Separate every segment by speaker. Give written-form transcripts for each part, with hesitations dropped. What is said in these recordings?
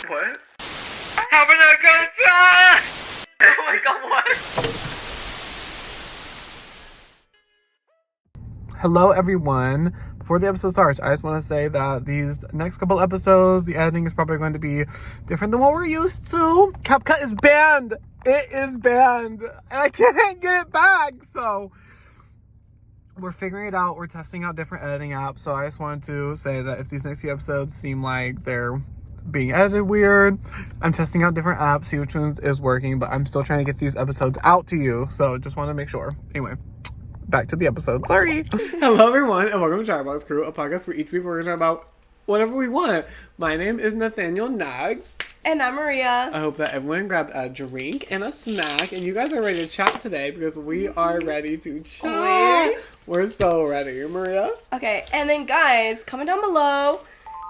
Speaker 1: What? Having a good time! Oh my god, what?
Speaker 2: Hello, everyone. Before the episode starts, I just want to say that these next couple episodes, the editing is probably going to be different than what we're used to. CapCut is banned. It is banned. And I can't get it back. So we're figuring it out. We're testing out different editing apps. So I just wanted to say that if these next few episodes seem like they're being edited weird, I'm testing out different apps, see which one is working, but I'm still trying to get these episodes out to you. So just want to make sure. Anyway, back to the episode. Sorry. Hello, everyone, and welcome to Chatterbox Crew, a podcast where each week we're going to talk about whatever we want. My name is Nathaniel Nags.
Speaker 3: And I'm Maria.
Speaker 2: I hope that everyone grabbed a drink and a snack, and you guys are ready to chat today because we are ready to chat.
Speaker 3: Always.
Speaker 2: We're so ready. Maria?
Speaker 3: Okay, and then guys, comment down below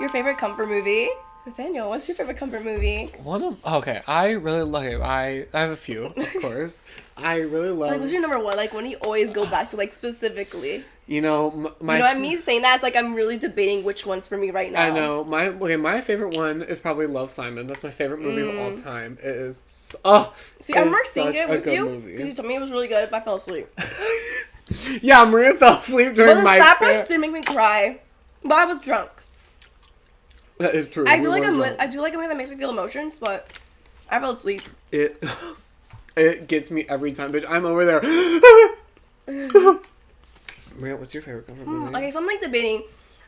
Speaker 3: your favorite comfort movie. Nathaniel, what's your favorite comfort movie?
Speaker 2: Okay, I really like, I have a few, of course. I really love...
Speaker 3: Like, what's your number one? Like, when you always go back to, like, specifically.
Speaker 2: You know,
Speaker 3: You know what, me saying that, it's like I'm really debating which one's for me right now.
Speaker 2: I know. My favorite one is probably Love, Simon. That's my favorite movie of all time. It is... See, I
Speaker 3: remember seeing it with you, because you told me it was really good, but I fell asleep.
Speaker 2: Yeah, Maria fell asleep during my...
Speaker 3: But the sappers did make me cry, but I was drunk.
Speaker 2: That is true.
Speaker 3: I do like a movie that makes me feel emotions, but I fell asleep.
Speaker 2: It gets me every time, bitch. I'm over there. Maria, what's your favorite comfort movie?
Speaker 3: Okay, so I'm like debating.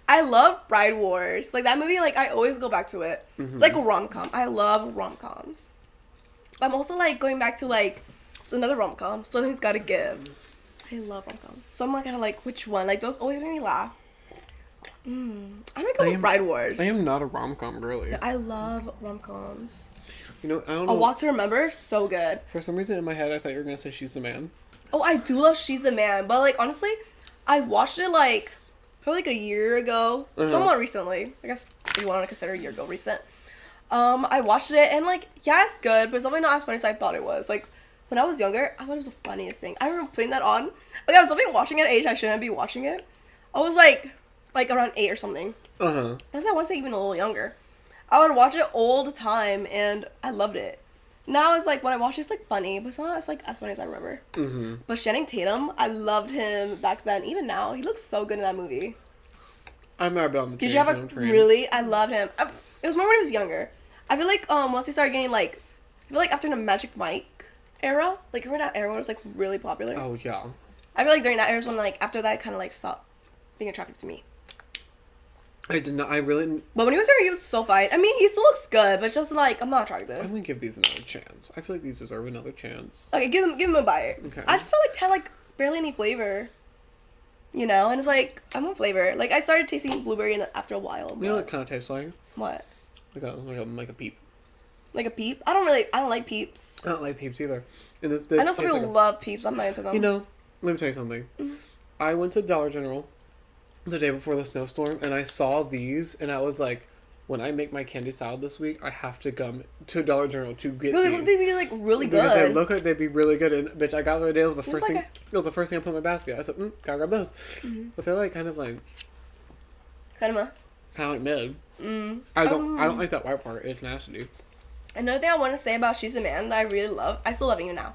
Speaker 3: I love Bride Wars. Like that movie, like I always go back to it. Mm-hmm. It's like a rom-com. I love rom-coms. I'm also like going back to like it's another rom-com. Something's Gotta Give. I love rom-coms. So I'm like kind of like which one? Like those always make me laugh. I'm gonna go with Bride Wars.
Speaker 2: I am not a rom-com girly.
Speaker 3: I love rom-coms.
Speaker 2: You know, I don't know.
Speaker 3: A Walk to Remember, so good.
Speaker 2: For some reason in my head, I thought you were gonna say She's the Man.
Speaker 3: Oh, I do love She's the Man, but like honestly, I watched it like probably like a year ago, somewhat recently. I guess if you want to consider a year ago recent. I watched it and like yeah, it's good, but it's definitely not as funny as I thought it was. Like when I was younger, I thought it was the funniest thing. I remember putting that on. Like I was definitely watching it at an age I shouldn't be watching it. I was like around 8 or something. I was I want to say even a little younger. I would watch it all the time and I loved it. Now it's like when I watch it, it's like funny, but it's not as like as funny as I remember. But Channing Tatum, I loved him back then. Even now, he looks so good in that movie.
Speaker 2: I've never been on the
Speaker 3: Did you have a
Speaker 2: train.
Speaker 3: really? I loved him. It was more when he was younger. I feel like once he started getting like, I feel like after the Magic Mike era, like remember that era was like really popular.
Speaker 2: Oh yeah.
Speaker 3: I feel like during that era is when like after that, kind of like stopped being attractive to me.
Speaker 2: I did not. I really.
Speaker 3: But when he was here, he was so fine. I mean, he still looks good, but it's just like I'm not attractive.
Speaker 2: I'm gonna give these another chance. I feel like these deserve another chance.
Speaker 3: Okay, give him a bite.
Speaker 2: Okay.
Speaker 3: I just felt like it had like barely any flavor. You know, and it's like I want flavor. Like I started tasting blueberry after a while.
Speaker 2: You know what it kind of tastes like?
Speaker 3: What?
Speaker 2: Like a peep.
Speaker 3: Like a peep? I don't like peeps.
Speaker 2: I don't like peeps either. And this
Speaker 3: I know some people love peeps. I'm not into them.
Speaker 2: You know, let me tell you something. I went to Dollar General the day before the snowstorm, and I saw these, and I was like, when I make my candy salad this week, I have to come to Dollar General to get these.
Speaker 3: They'd be like really good.
Speaker 2: Because they look like they'd be really good, and bitch, I got them the other day. It was the first thing. It was the first thing I put in my basket. I said, gotta grab those. But they're like kind of like mid. I don't like that white part. It's nasty.
Speaker 3: Another thing I want to say about She's a Man that I really love, I still love it now,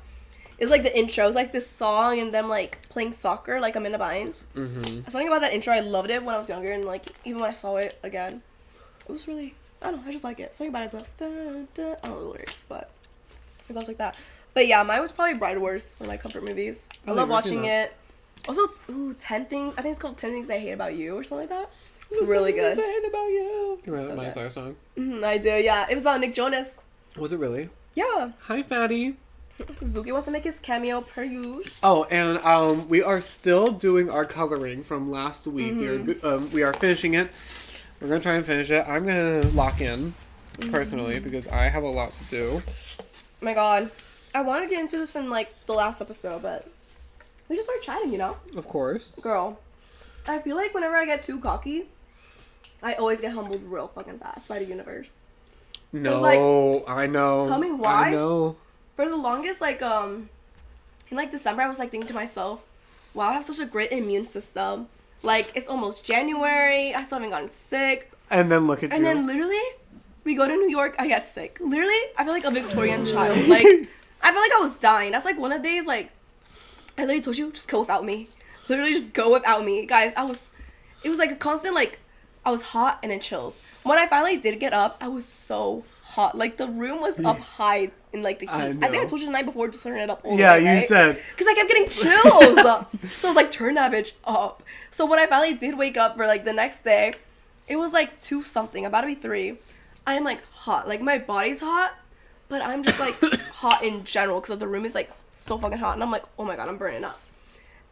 Speaker 3: is like the intro. It's like this song and them like playing soccer, like Amanda Bynes. Something about that intro, I loved it when I was younger, and like even when I saw it again, it was really, I don't know, I just like it. Something about it, I don't know the lyrics, but it goes like that. But yeah, mine was probably Bride Wars, one of my comfort movies. I love watching it. Also, 10 Things, I think it's called 10 Things I Hate About You or something like that. It's really good.
Speaker 2: 10 Things I Hate About You. You remember
Speaker 3: So
Speaker 2: that Miley song?
Speaker 3: I do, yeah. It was about Nick Jonas.
Speaker 2: Was it really?
Speaker 3: Yeah.
Speaker 2: Hi, fatty.
Speaker 3: Zuki wants to make his cameo per usual.
Speaker 2: Oh, and we are still doing our coloring from last week. We are finishing it. We're gonna try and finish it. I'm gonna lock in personally because I have a lot to do.
Speaker 3: Oh my god, I want to get into this in like the last episode, but we just started chatting, you know.
Speaker 2: Of course,
Speaker 3: girl. I feel like whenever I get too cocky, I always get humbled real fucking fast by the universe.
Speaker 2: No,
Speaker 3: like,
Speaker 2: I know.
Speaker 3: Tell me why.
Speaker 2: I know.
Speaker 3: For the longest, like, in, like, December, I was, like, thinking to myself, wow, I have such a great immune system. Like, it's almost January. I still haven't gotten sick.
Speaker 2: And then look at you.
Speaker 3: And then literally, we go to New York, I get sick. Literally, I feel like a Victorian child. Like, I feel like I was dying. That's like one of the days, like, I literally told you, just go without me. Literally, just go without me. Guys, it was like a constant, like, I was hot and then chills. When I finally did get up, I was so hot. Like, the room was up high in, like, the heat. I think I told you the night before to turn it up all the way, right?
Speaker 2: You said.
Speaker 3: Because I kept getting chills. So I was like, turn that bitch up. So when I finally did wake up for, like, the next day, it was, like, 2 something, about to be 3. I am, like, hot. Like, my body's hot, but I'm just, like, hot in general because the room is, like, so fucking hot. And I'm like, oh, my God, I'm burning up.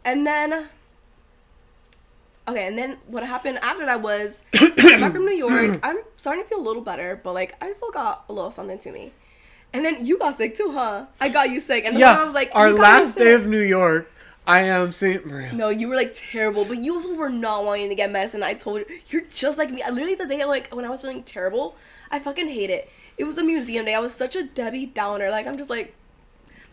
Speaker 3: And then... Okay, and then what happened after that was, I got back from New York. I'm starting to feel a little better, but, like, I still got a little something to me. And then you got sick, too, huh? I got you sick. And then I was like,
Speaker 2: our last day of New York, I am St. Maria.
Speaker 3: No, you were, like, terrible. But you also were not wanting to get medicine. I told you, you're just like me. Literally, the day, like, when I was feeling terrible, I fucking hate it. It was a museum day. I was such a Debbie Downer. Like, I'm just, like...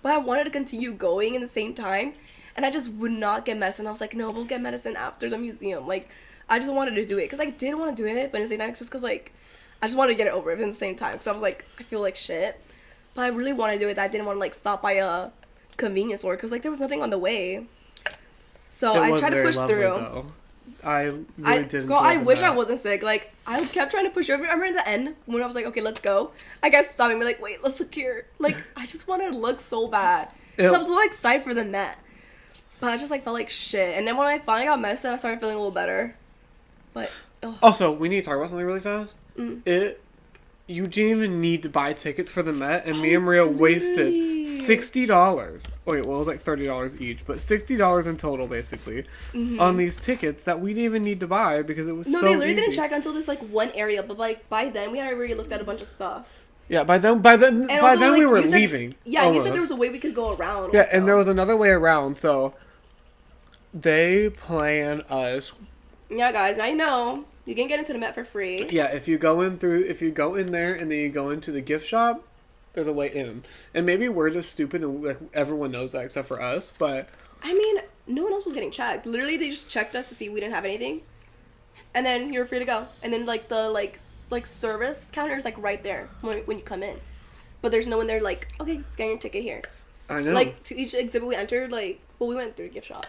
Speaker 3: But I wanted to continue going in the same time. And I just would not get medicine. I was like, no, we'll get medicine after the museum. Like, I just wanted to do it. Because I did want to do it. But at the same time, it's just because, like, I just wanted to get it over with at the same time. So I was like, I feel like shit. But I really wanted to do it. I didn't want to, like, stop by a convenience store. Because, like, there was nothing on the way. So I tried to push through.
Speaker 2: Though. I really didn't.
Speaker 3: Girl, I wish I wasn't sick. Like, I kept trying to push through. I remember at the end, when I was like, okay, let's go. I kept stopping me, like, wait, let's look here. Like, I just wanted to look so bad. So I was so excited for the Met. But I just, like, felt like shit. And then when I finally got medicine, I started feeling a little better. But, ugh.
Speaker 2: Also, we need to talk about something really fast. You didn't even need to buy tickets for the Met, and me and Maria wasted $60. Wait, well, it was like $30 each, but $60 in total, basically, on these tickets that we didn't even need to buy because it was so easy.
Speaker 3: No, they literally didn't check until this, like, one area, but, like, by then, we had already looked at a bunch of stuff.
Speaker 2: Yeah, by then like, we were
Speaker 3: said,
Speaker 2: leaving.
Speaker 3: Yeah, almost. You said there was a way we could go around.
Speaker 2: Yeah,
Speaker 3: also.
Speaker 2: and there was another way around, so they plan us.
Speaker 3: Yeah, guys, I know. You can get into the Met for free.
Speaker 2: Yeah, if you go in there and then you go into the gift shop, there's a way in. And maybe we're just stupid and, like, everyone knows that except for us, but...
Speaker 3: I mean, no one else was getting checked. Literally, they just checked us to see we didn't have anything. And then you were free to go. And then, like, the, like service counter is, like, right there when you come in. But there's no one there, like, okay, scan your ticket here.
Speaker 2: I know.
Speaker 3: Like, to each exhibit we entered, like, well, we went through a gift shop.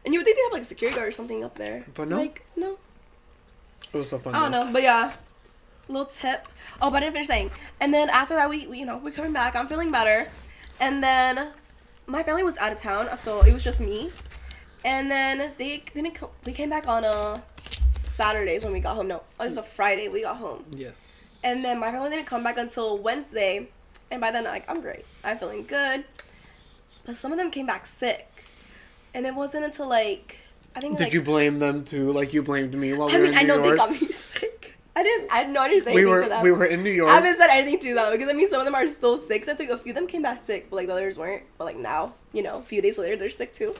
Speaker 3: And you would think they'd have, like, a security guard or something up there.
Speaker 2: But no.
Speaker 3: Like, no.
Speaker 2: It was so fun.
Speaker 3: I don't know, but yeah. Little tip. Oh, but I didn't finish saying. And then after that, we we're coming back. I'm feeling better. And then my family was out of town, so it was just me. And then we came back on Saturdays when we got home. No, it was a Friday we got home.
Speaker 2: Yes.
Speaker 3: And then my family didn't come back until Wednesday. And by then, like, I'm great. I'm feeling good. But some of them came back sick. And it wasn't until, like, I think,
Speaker 2: Did you blame them too? Like, you blamed me while we were in New York?
Speaker 3: I know they got me sick. I didn't say anything to them.
Speaker 2: We were in New York.
Speaker 3: I haven't said anything to them because, I mean, some of them are still sick. So I think a few of them came back sick, but, like, the others weren't. But, like, now, a few days later, they're sick too.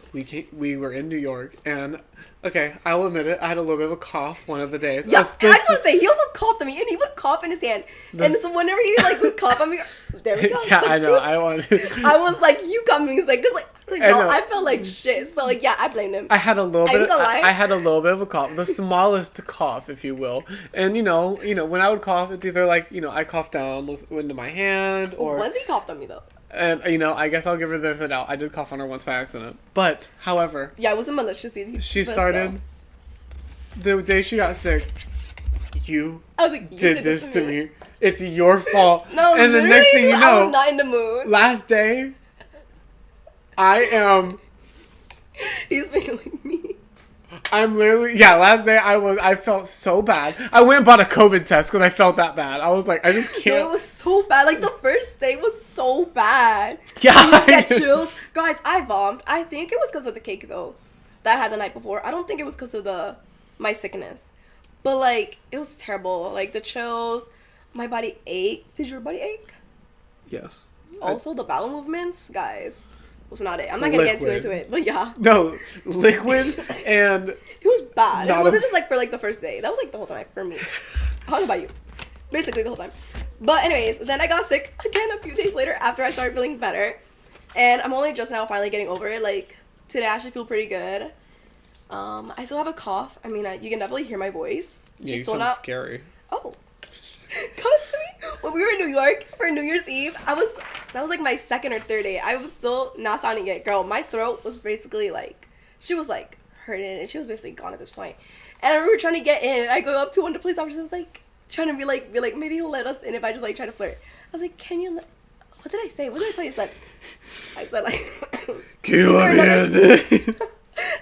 Speaker 2: We were in New York, and, okay, I'll admit it, I had a little bit of a cough one of the days.
Speaker 3: Yeah, and I just want to say, he also coughed at me, and he would cough in his hand. And so whenever he, like, would cough at me, there we go.
Speaker 2: Yeah, I know, I
Speaker 3: was like, you got me sick, because, like, I felt like shit. So, like, yeah, I blamed him.
Speaker 2: I had a little bit of a cough, the smallest cough, if you will. And, when I would cough, it's either, like, I cough down into my hand, or...
Speaker 3: Once he coughed on me, though.
Speaker 2: And, I guess I'll give her the benefit of the doubt. I did cough on her once by accident. But, however...
Speaker 3: Yeah, it wasn't malicious.
Speaker 2: She started... The day she got sick, you did this to me. It's your fault.
Speaker 3: No,
Speaker 2: and the next thing you know...
Speaker 3: I was not in the mood.
Speaker 2: Last day, I am...
Speaker 3: He's failing me.
Speaker 2: I'm literally... Yeah, last day I felt so bad. I went and bought a COVID test because I felt that bad. I was like, I just can't...
Speaker 3: No, it was so bad. Like, the first day was so bad.
Speaker 2: Yeah.
Speaker 3: I get chills. Guys, I bombed. I think it was because of the cake, though, that I had the night before. I don't think it was because of my sickness. But, like, it was terrible. Like, the chills, my body ached. Did your body ache?
Speaker 2: Yes.
Speaker 3: Also, the bowel movements, guys, was not it. I'm not going to get too into it, but yeah.
Speaker 2: No, liquid and...
Speaker 3: It was bad. It wasn't just, like, for, like, the first day. That was, like, the whole time for me. I don't know about you. Basically, the whole time. But anyways, then I got sick again a few days later after I started feeling better. And I'm only just now finally getting over it. Like, today I actually feel pretty good. I still have a cough. I mean, you can definitely hear my voice.
Speaker 2: Yeah, you sound scary.
Speaker 3: Oh. Cut to me. when we were in New York for New Year's Eve, that was like my second or third day. I was still not sounding it. Girl, my throat was basically like, she was like hurting and she was basically gone at this point. And I remember trying to get in and I go up to one of the police officers and I was like, trying to be like, maybe he'll let us in if I just like try to flirt. I was like, can you what did I say? What did I tell you? I said like,
Speaker 2: can you let me in?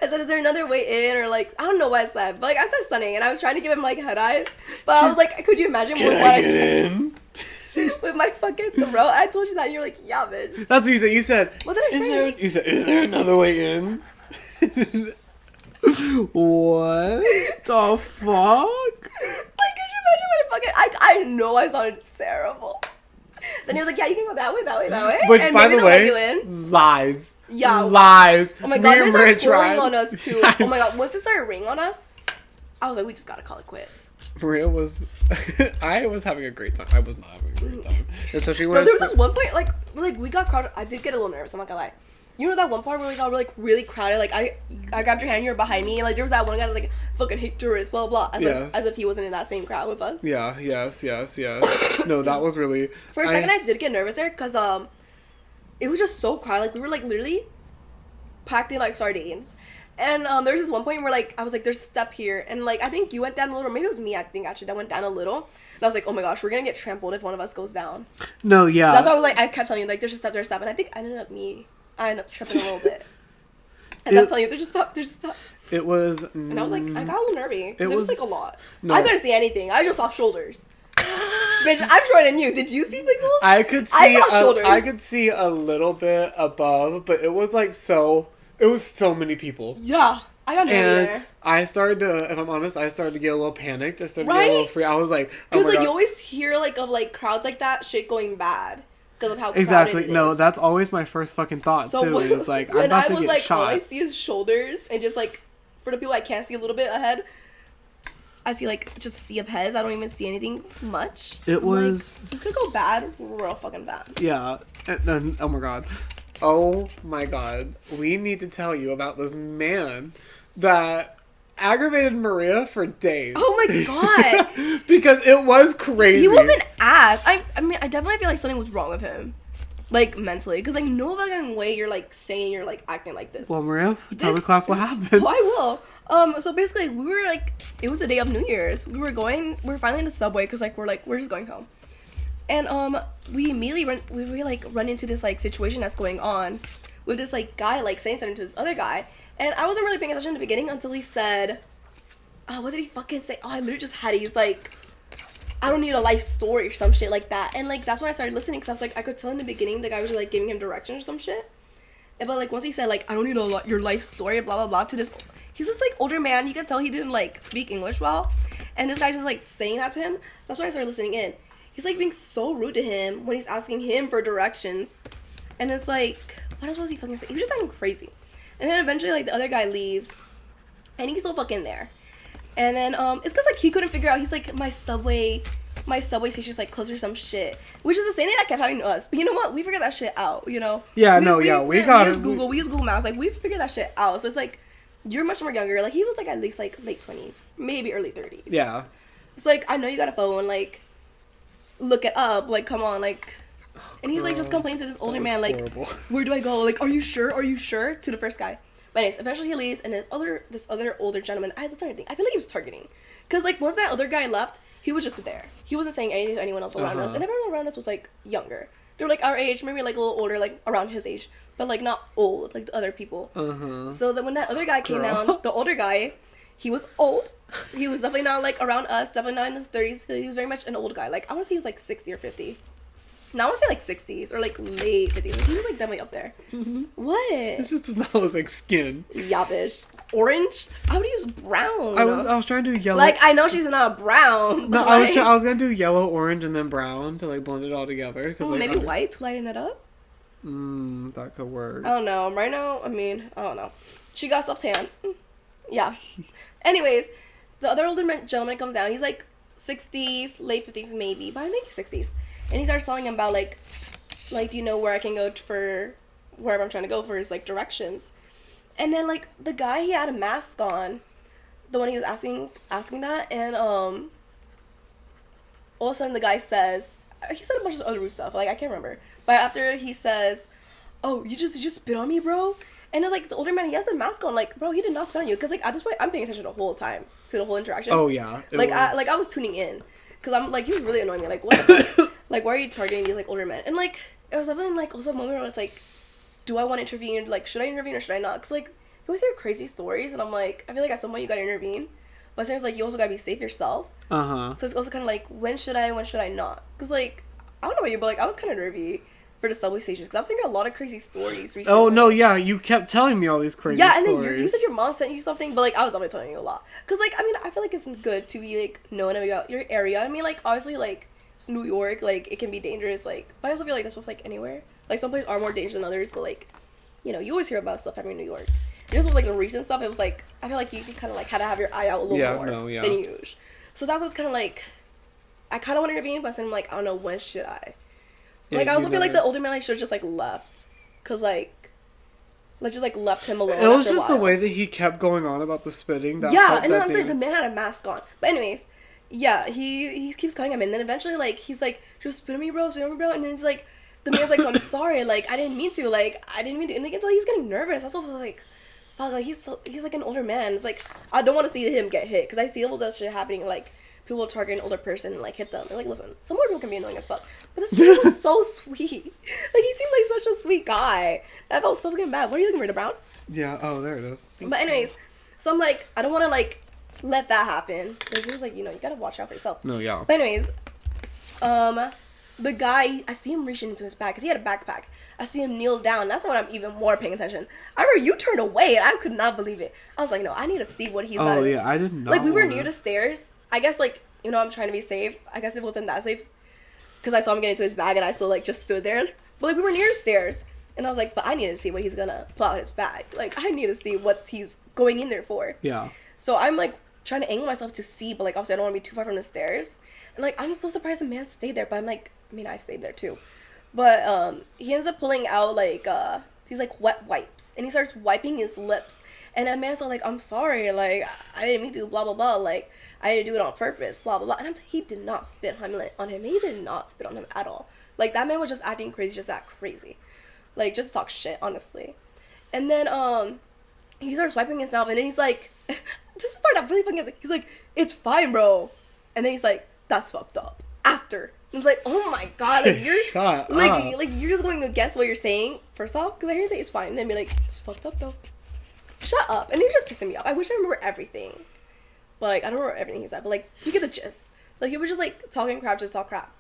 Speaker 3: I said, is there another way in? Or like, I don't know what I said, but like I said stunning and I was trying to give him like head eyes, but I was like, could you imagine
Speaker 2: Can
Speaker 3: what
Speaker 2: I
Speaker 3: I
Speaker 2: get
Speaker 3: said
Speaker 2: in?
Speaker 3: with my fucking throat? I told you that and you're like, yeah, bitch.
Speaker 2: That's what you said. You said,
Speaker 3: What did I say?
Speaker 2: You said, is there another way in? What the fuck?
Speaker 3: Like, could you imagine what I fucking, I know I sounded terrible. Then he was like, yeah, you can go that way, that way, that way.
Speaker 2: Which,
Speaker 3: and
Speaker 2: by
Speaker 3: maybe
Speaker 2: the
Speaker 3: they'll let
Speaker 2: way,
Speaker 3: you in.
Speaker 2: lies.
Speaker 3: Yeah.
Speaker 2: Lies.
Speaker 3: Oh my
Speaker 2: Me
Speaker 3: god,
Speaker 2: and
Speaker 3: they
Speaker 2: Maria
Speaker 3: started pouring
Speaker 2: tried.
Speaker 3: on us too. Oh my god, once it started raining on us, I was like, we just gotta call it quits.
Speaker 2: Maria was, I was having a great time. I was not having a great time. Especially when
Speaker 3: No, there was this one point, like we got crowded. I did get a little nervous, I'm not gonna lie. You know that one part where we got really crowded? Like, I grabbed your hand, you were behind me, and like, there was that one guy that was like, fucking hate tourists, blah, blah, blah. As if he wasn't in that same crowd with us.
Speaker 2: Yeah, yes. No, that was really...
Speaker 3: For a second, I did get nervous there, because, it was just so crowded. Like, we were, like, literally packed in, like, sardines. And, there was this one point where, like, I was like, there's a step here. And, like, I think you went down a little. Maybe it was me, I think, actually, that went down a little. And I was like, oh my gosh, we're gonna get trampled if one of us goes down.
Speaker 2: No, yeah.
Speaker 3: That's why I was like, I kept telling you, like, there's a step. And I think I ended up tripping a little bit. And I'm telling you, there's a step.
Speaker 2: It was...
Speaker 3: And I was like, I got a little nervy. Because it was like a lot.
Speaker 2: No.
Speaker 3: I couldn't see anything. I just saw shoulders. Bitch, I'm shorter than you. Did you see people?
Speaker 2: I could see...
Speaker 3: I saw shoulders.
Speaker 2: I could see a little bit above, but it was like so... It was so many people.
Speaker 3: Yeah. I got nervy
Speaker 2: And
Speaker 3: there.
Speaker 2: I started to, if I'm honest, I started to get a little panicked. I started to
Speaker 3: Right?
Speaker 2: get a little free. I was like, oh
Speaker 3: Because,
Speaker 2: my
Speaker 3: like,
Speaker 2: God.
Speaker 3: you always hear, like, of, like, crowds like that, shit going bad. Because of how
Speaker 2: Exactly.
Speaker 3: crowded it
Speaker 2: No,
Speaker 3: is.
Speaker 2: that's always my first fucking thought,
Speaker 3: So
Speaker 2: too.
Speaker 3: when,
Speaker 2: Is like, I'm
Speaker 3: when
Speaker 2: about
Speaker 3: I
Speaker 2: to
Speaker 3: was
Speaker 2: get
Speaker 3: like,
Speaker 2: shot.
Speaker 3: all I see is shoulders, and just, like, for the people I can't see a little bit ahead, I see, like, just a sea of heads. I don't even see anything much.
Speaker 2: It
Speaker 3: I'm
Speaker 2: was...
Speaker 3: like, this could go bad real fucking fast.
Speaker 2: Yeah. And then, oh my God. Oh my God. We need to tell you about this man that aggravated Maria for days.
Speaker 3: Oh my God.
Speaker 2: Because it was crazy.
Speaker 3: He was an ass. I mean, I definitely feel like something was wrong with him. Like, mentally. Because, like, no fucking way you're, like, saying you're, like, acting like this.
Speaker 2: Well, Maria, tell the class what happened.
Speaker 3: Oh, I will. So basically, we were, like, it was the day of New Year's. We were finally in the subway because, like, we're just going home. And, we immediately run into this, like, situation that's going on with this, like, guy, like, saying something to this other guy. And I wasn't really paying attention in the beginning until he said, oh, what did he fucking say? Oh, I literally just had it. He's like, I don't need a life story or some shit like that. And, like, that's when I started listening because I was like, I could tell in the beginning the guy was, like, giving him directions or some shit. But, like, once he said, like, I don't need your life story, blah, blah, blah, to this, he's this, like, older man. You can tell he didn't, like, speak English well. And this guy just, like, saying that to him. That's when I started listening in. He's, like, being so rude to him when he's asking him for directions. And it's, like, what else was he fucking saying? He was just acting crazy. And then eventually, like, the other guy leaves. And he's still fucking there. And then, it's because, like, he couldn't figure out, he's like, my subway station's, like, close or some shit. Which is the same thing that kept happening to us. But you know what? We figured that shit out, you know?
Speaker 2: Yeah,
Speaker 3: we use Google. We use Google Maps. Like, we figured that shit out. So it's, like, you're much more younger. Like, he was, like, at least, like, late 20s. Maybe early 30s.
Speaker 2: Yeah.
Speaker 3: It's, like, I know you got a phone. Like, look it up. Like, come on. Like... And he's, like, just complaining to this older man, like, horrible. Where do I go? Like, are you sure? Are you sure? To the first guy. But anyways, eventually he leaves, and this other older gentleman, that's another thing. I feel like he was targeting. Because, like, once that other guy left, he was just there. He wasn't saying anything to anyone else around us. And everyone around us was, like, younger. They were, like, our age, maybe, like, a little older, like, around his age. But, like, not old, like the other people. So that when that other guy came down, the older guy, he was old. He was definitely not, like, around us, definitely not in his 30s. He was very much an old guy. Like, I want to say he was, like, 60 or 50. Now I want to say, like, 60s or, like, late 50s. Like, he was, like, definitely up there. What?
Speaker 2: This just does not look like skin.
Speaker 3: Yeah, bitch. Orange? I would use brown.
Speaker 2: I was trying to do yellow.
Speaker 3: Like, I know she's not brown.
Speaker 2: No,
Speaker 3: like...
Speaker 2: I was gonna do yellow, orange, and then brown to, like, blend it all together.
Speaker 3: Oh,
Speaker 2: like,
Speaker 3: maybe white to lighten it up?
Speaker 2: That could work.
Speaker 3: I don't know. Right now, I mean, I don't know. She got stuff tan. Yeah. Anyways, the other older gentleman comes down. He's, like, 60s, late 50s maybe, but I think he's 60s. And he starts telling him about, like, do you know where I can go for wherever I'm trying to go for his, like, directions. And then, like, the guy, he had a mask on, the one he was asking that, and, all of a sudden the guy says, he said a bunch of other rude stuff. Like, I can't remember. But after he says, oh, you just spit on me, bro? And it's like, the older man, he has a mask on. Like, bro, he did not spit on you. Because, like, at this point, I'm paying attention the whole time to the whole interaction.
Speaker 2: Oh, yeah.
Speaker 3: I was tuning in. Because I'm, like, he was really annoying me. Like, what? Like, why are you targeting these, like, older men? And, like, it was definitely, like, also a moment where it's like, do I want to intervene? Like, should I intervene or should I not? Because, like, you always hear crazy stories. And I'm like, I feel like at some point you got to intervene. But it seems like you also got to be safe yourself.
Speaker 2: Uh-huh.
Speaker 3: So it's also kind of like, when should I not? Because, like, I don't know about you, but, like, I was kind of nervy for the subway stations. Because I was hearing a lot of crazy stories recently.
Speaker 2: Oh, no, yeah. You kept telling me all these crazy stories.
Speaker 3: Yeah, and then you said your mom sent you something. But, like, I was definitely telling you a lot. Because, like, I mean, I feel like it's good to be, like, known about your area. I mean, like, obviously, like, New York, like, it can be dangerous. Like, but I also feel like that's with, like, anywhere. Like, some places are more dangerous than others. But, like, you know, you always hear about stuff happening in New York. Just with, like, the recent stuff, it was, like, I feel like you just kind of, like, had to have your eye out a little more than usual. So that's what's kind of, like, I kind of want to intervene, but I'm like, I don't know, when should I? Yeah, like, I also feel like the older man, like, should have just, like, left. Because, like, just, like, left him alone.
Speaker 2: It was just the way that he kept going on about the spitting.
Speaker 3: And then I'm sorry, the man had a mask on. But anyways, yeah, he keeps cutting him. And then eventually, like, he's like, just spit on me, bro. And then it's like, the man's like, I'm sorry. Like, I didn't mean to. Like, I didn't mean to. And like, until he's getting nervous. I was like, fuck, like, he's like an older man. It's like, I don't want to see him get hit. Because I see all that shit happening, like, people will target an older person and, like, hit them. And, like, listen, some older people can be annoying as fuck. But this dude was so sweet. Like, he seemed like such a sweet guy. I felt so fucking bad. What are you looking for, the brown?
Speaker 2: Yeah, oh, there it is.
Speaker 3: But anyways, so I'm like, I don't want to, like, let that happen. Because he was like, you know, you gotta watch out for yourself.
Speaker 2: No, yeah.
Speaker 3: But anyways, the guy, I see him reaching into his bag, because he had a backpack. I see him kneel down. That's when I'm even more paying attention. I remember you turned away, and I could not believe it. I was like, no, I need to see what he's about to do.
Speaker 2: Oh, yeah, I didn't know.
Speaker 3: Like, we were near the stairs. I guess, like, you know, I'm trying to be safe. I guess it wasn't that safe. Because I saw him get into his bag, and I still, like, just stood there. But, like, we were near the stairs. And I was like, but I need to see what he's gonna pull out of his bag. Like, I need to see what he's going in there for.
Speaker 2: Yeah.
Speaker 3: So I'm, like, trying to angle myself to see, but, like, obviously I don't want to be too far from the stairs. And, like, I'm so surprised the man stayed there, but I'm like, I mean, I stayed there too. But, he ends up pulling out, like, these, like, wet wipes. And he starts wiping his lips. And that man's all like, I'm sorry, like, I didn't mean to, blah, blah, blah. Like, I didn't do it on purpose, blah, blah, blah. And he did not spit on him. He did not spit on him at all. Like, that man was just acting crazy, just act crazy. Like, just talk shit, honestly. And then, he starts wiping his mouth, and then he's like, this is the part that really fucking, he's like, it's fine, bro. And then he's like, that's fucked up. After. And it's like, oh my god, like, you're,
Speaker 2: Shut
Speaker 3: like,
Speaker 2: up.
Speaker 3: like, you're just going against what you're saying, first off, because I hear you say it's fine, and then be like, it's fucked up, though. Shut up. And you're just pissing me off. I wish I remember everything. But, like, I don't remember everything he said, but, like, you get the gist. Like, he was just, like, talking crap, just talk crap.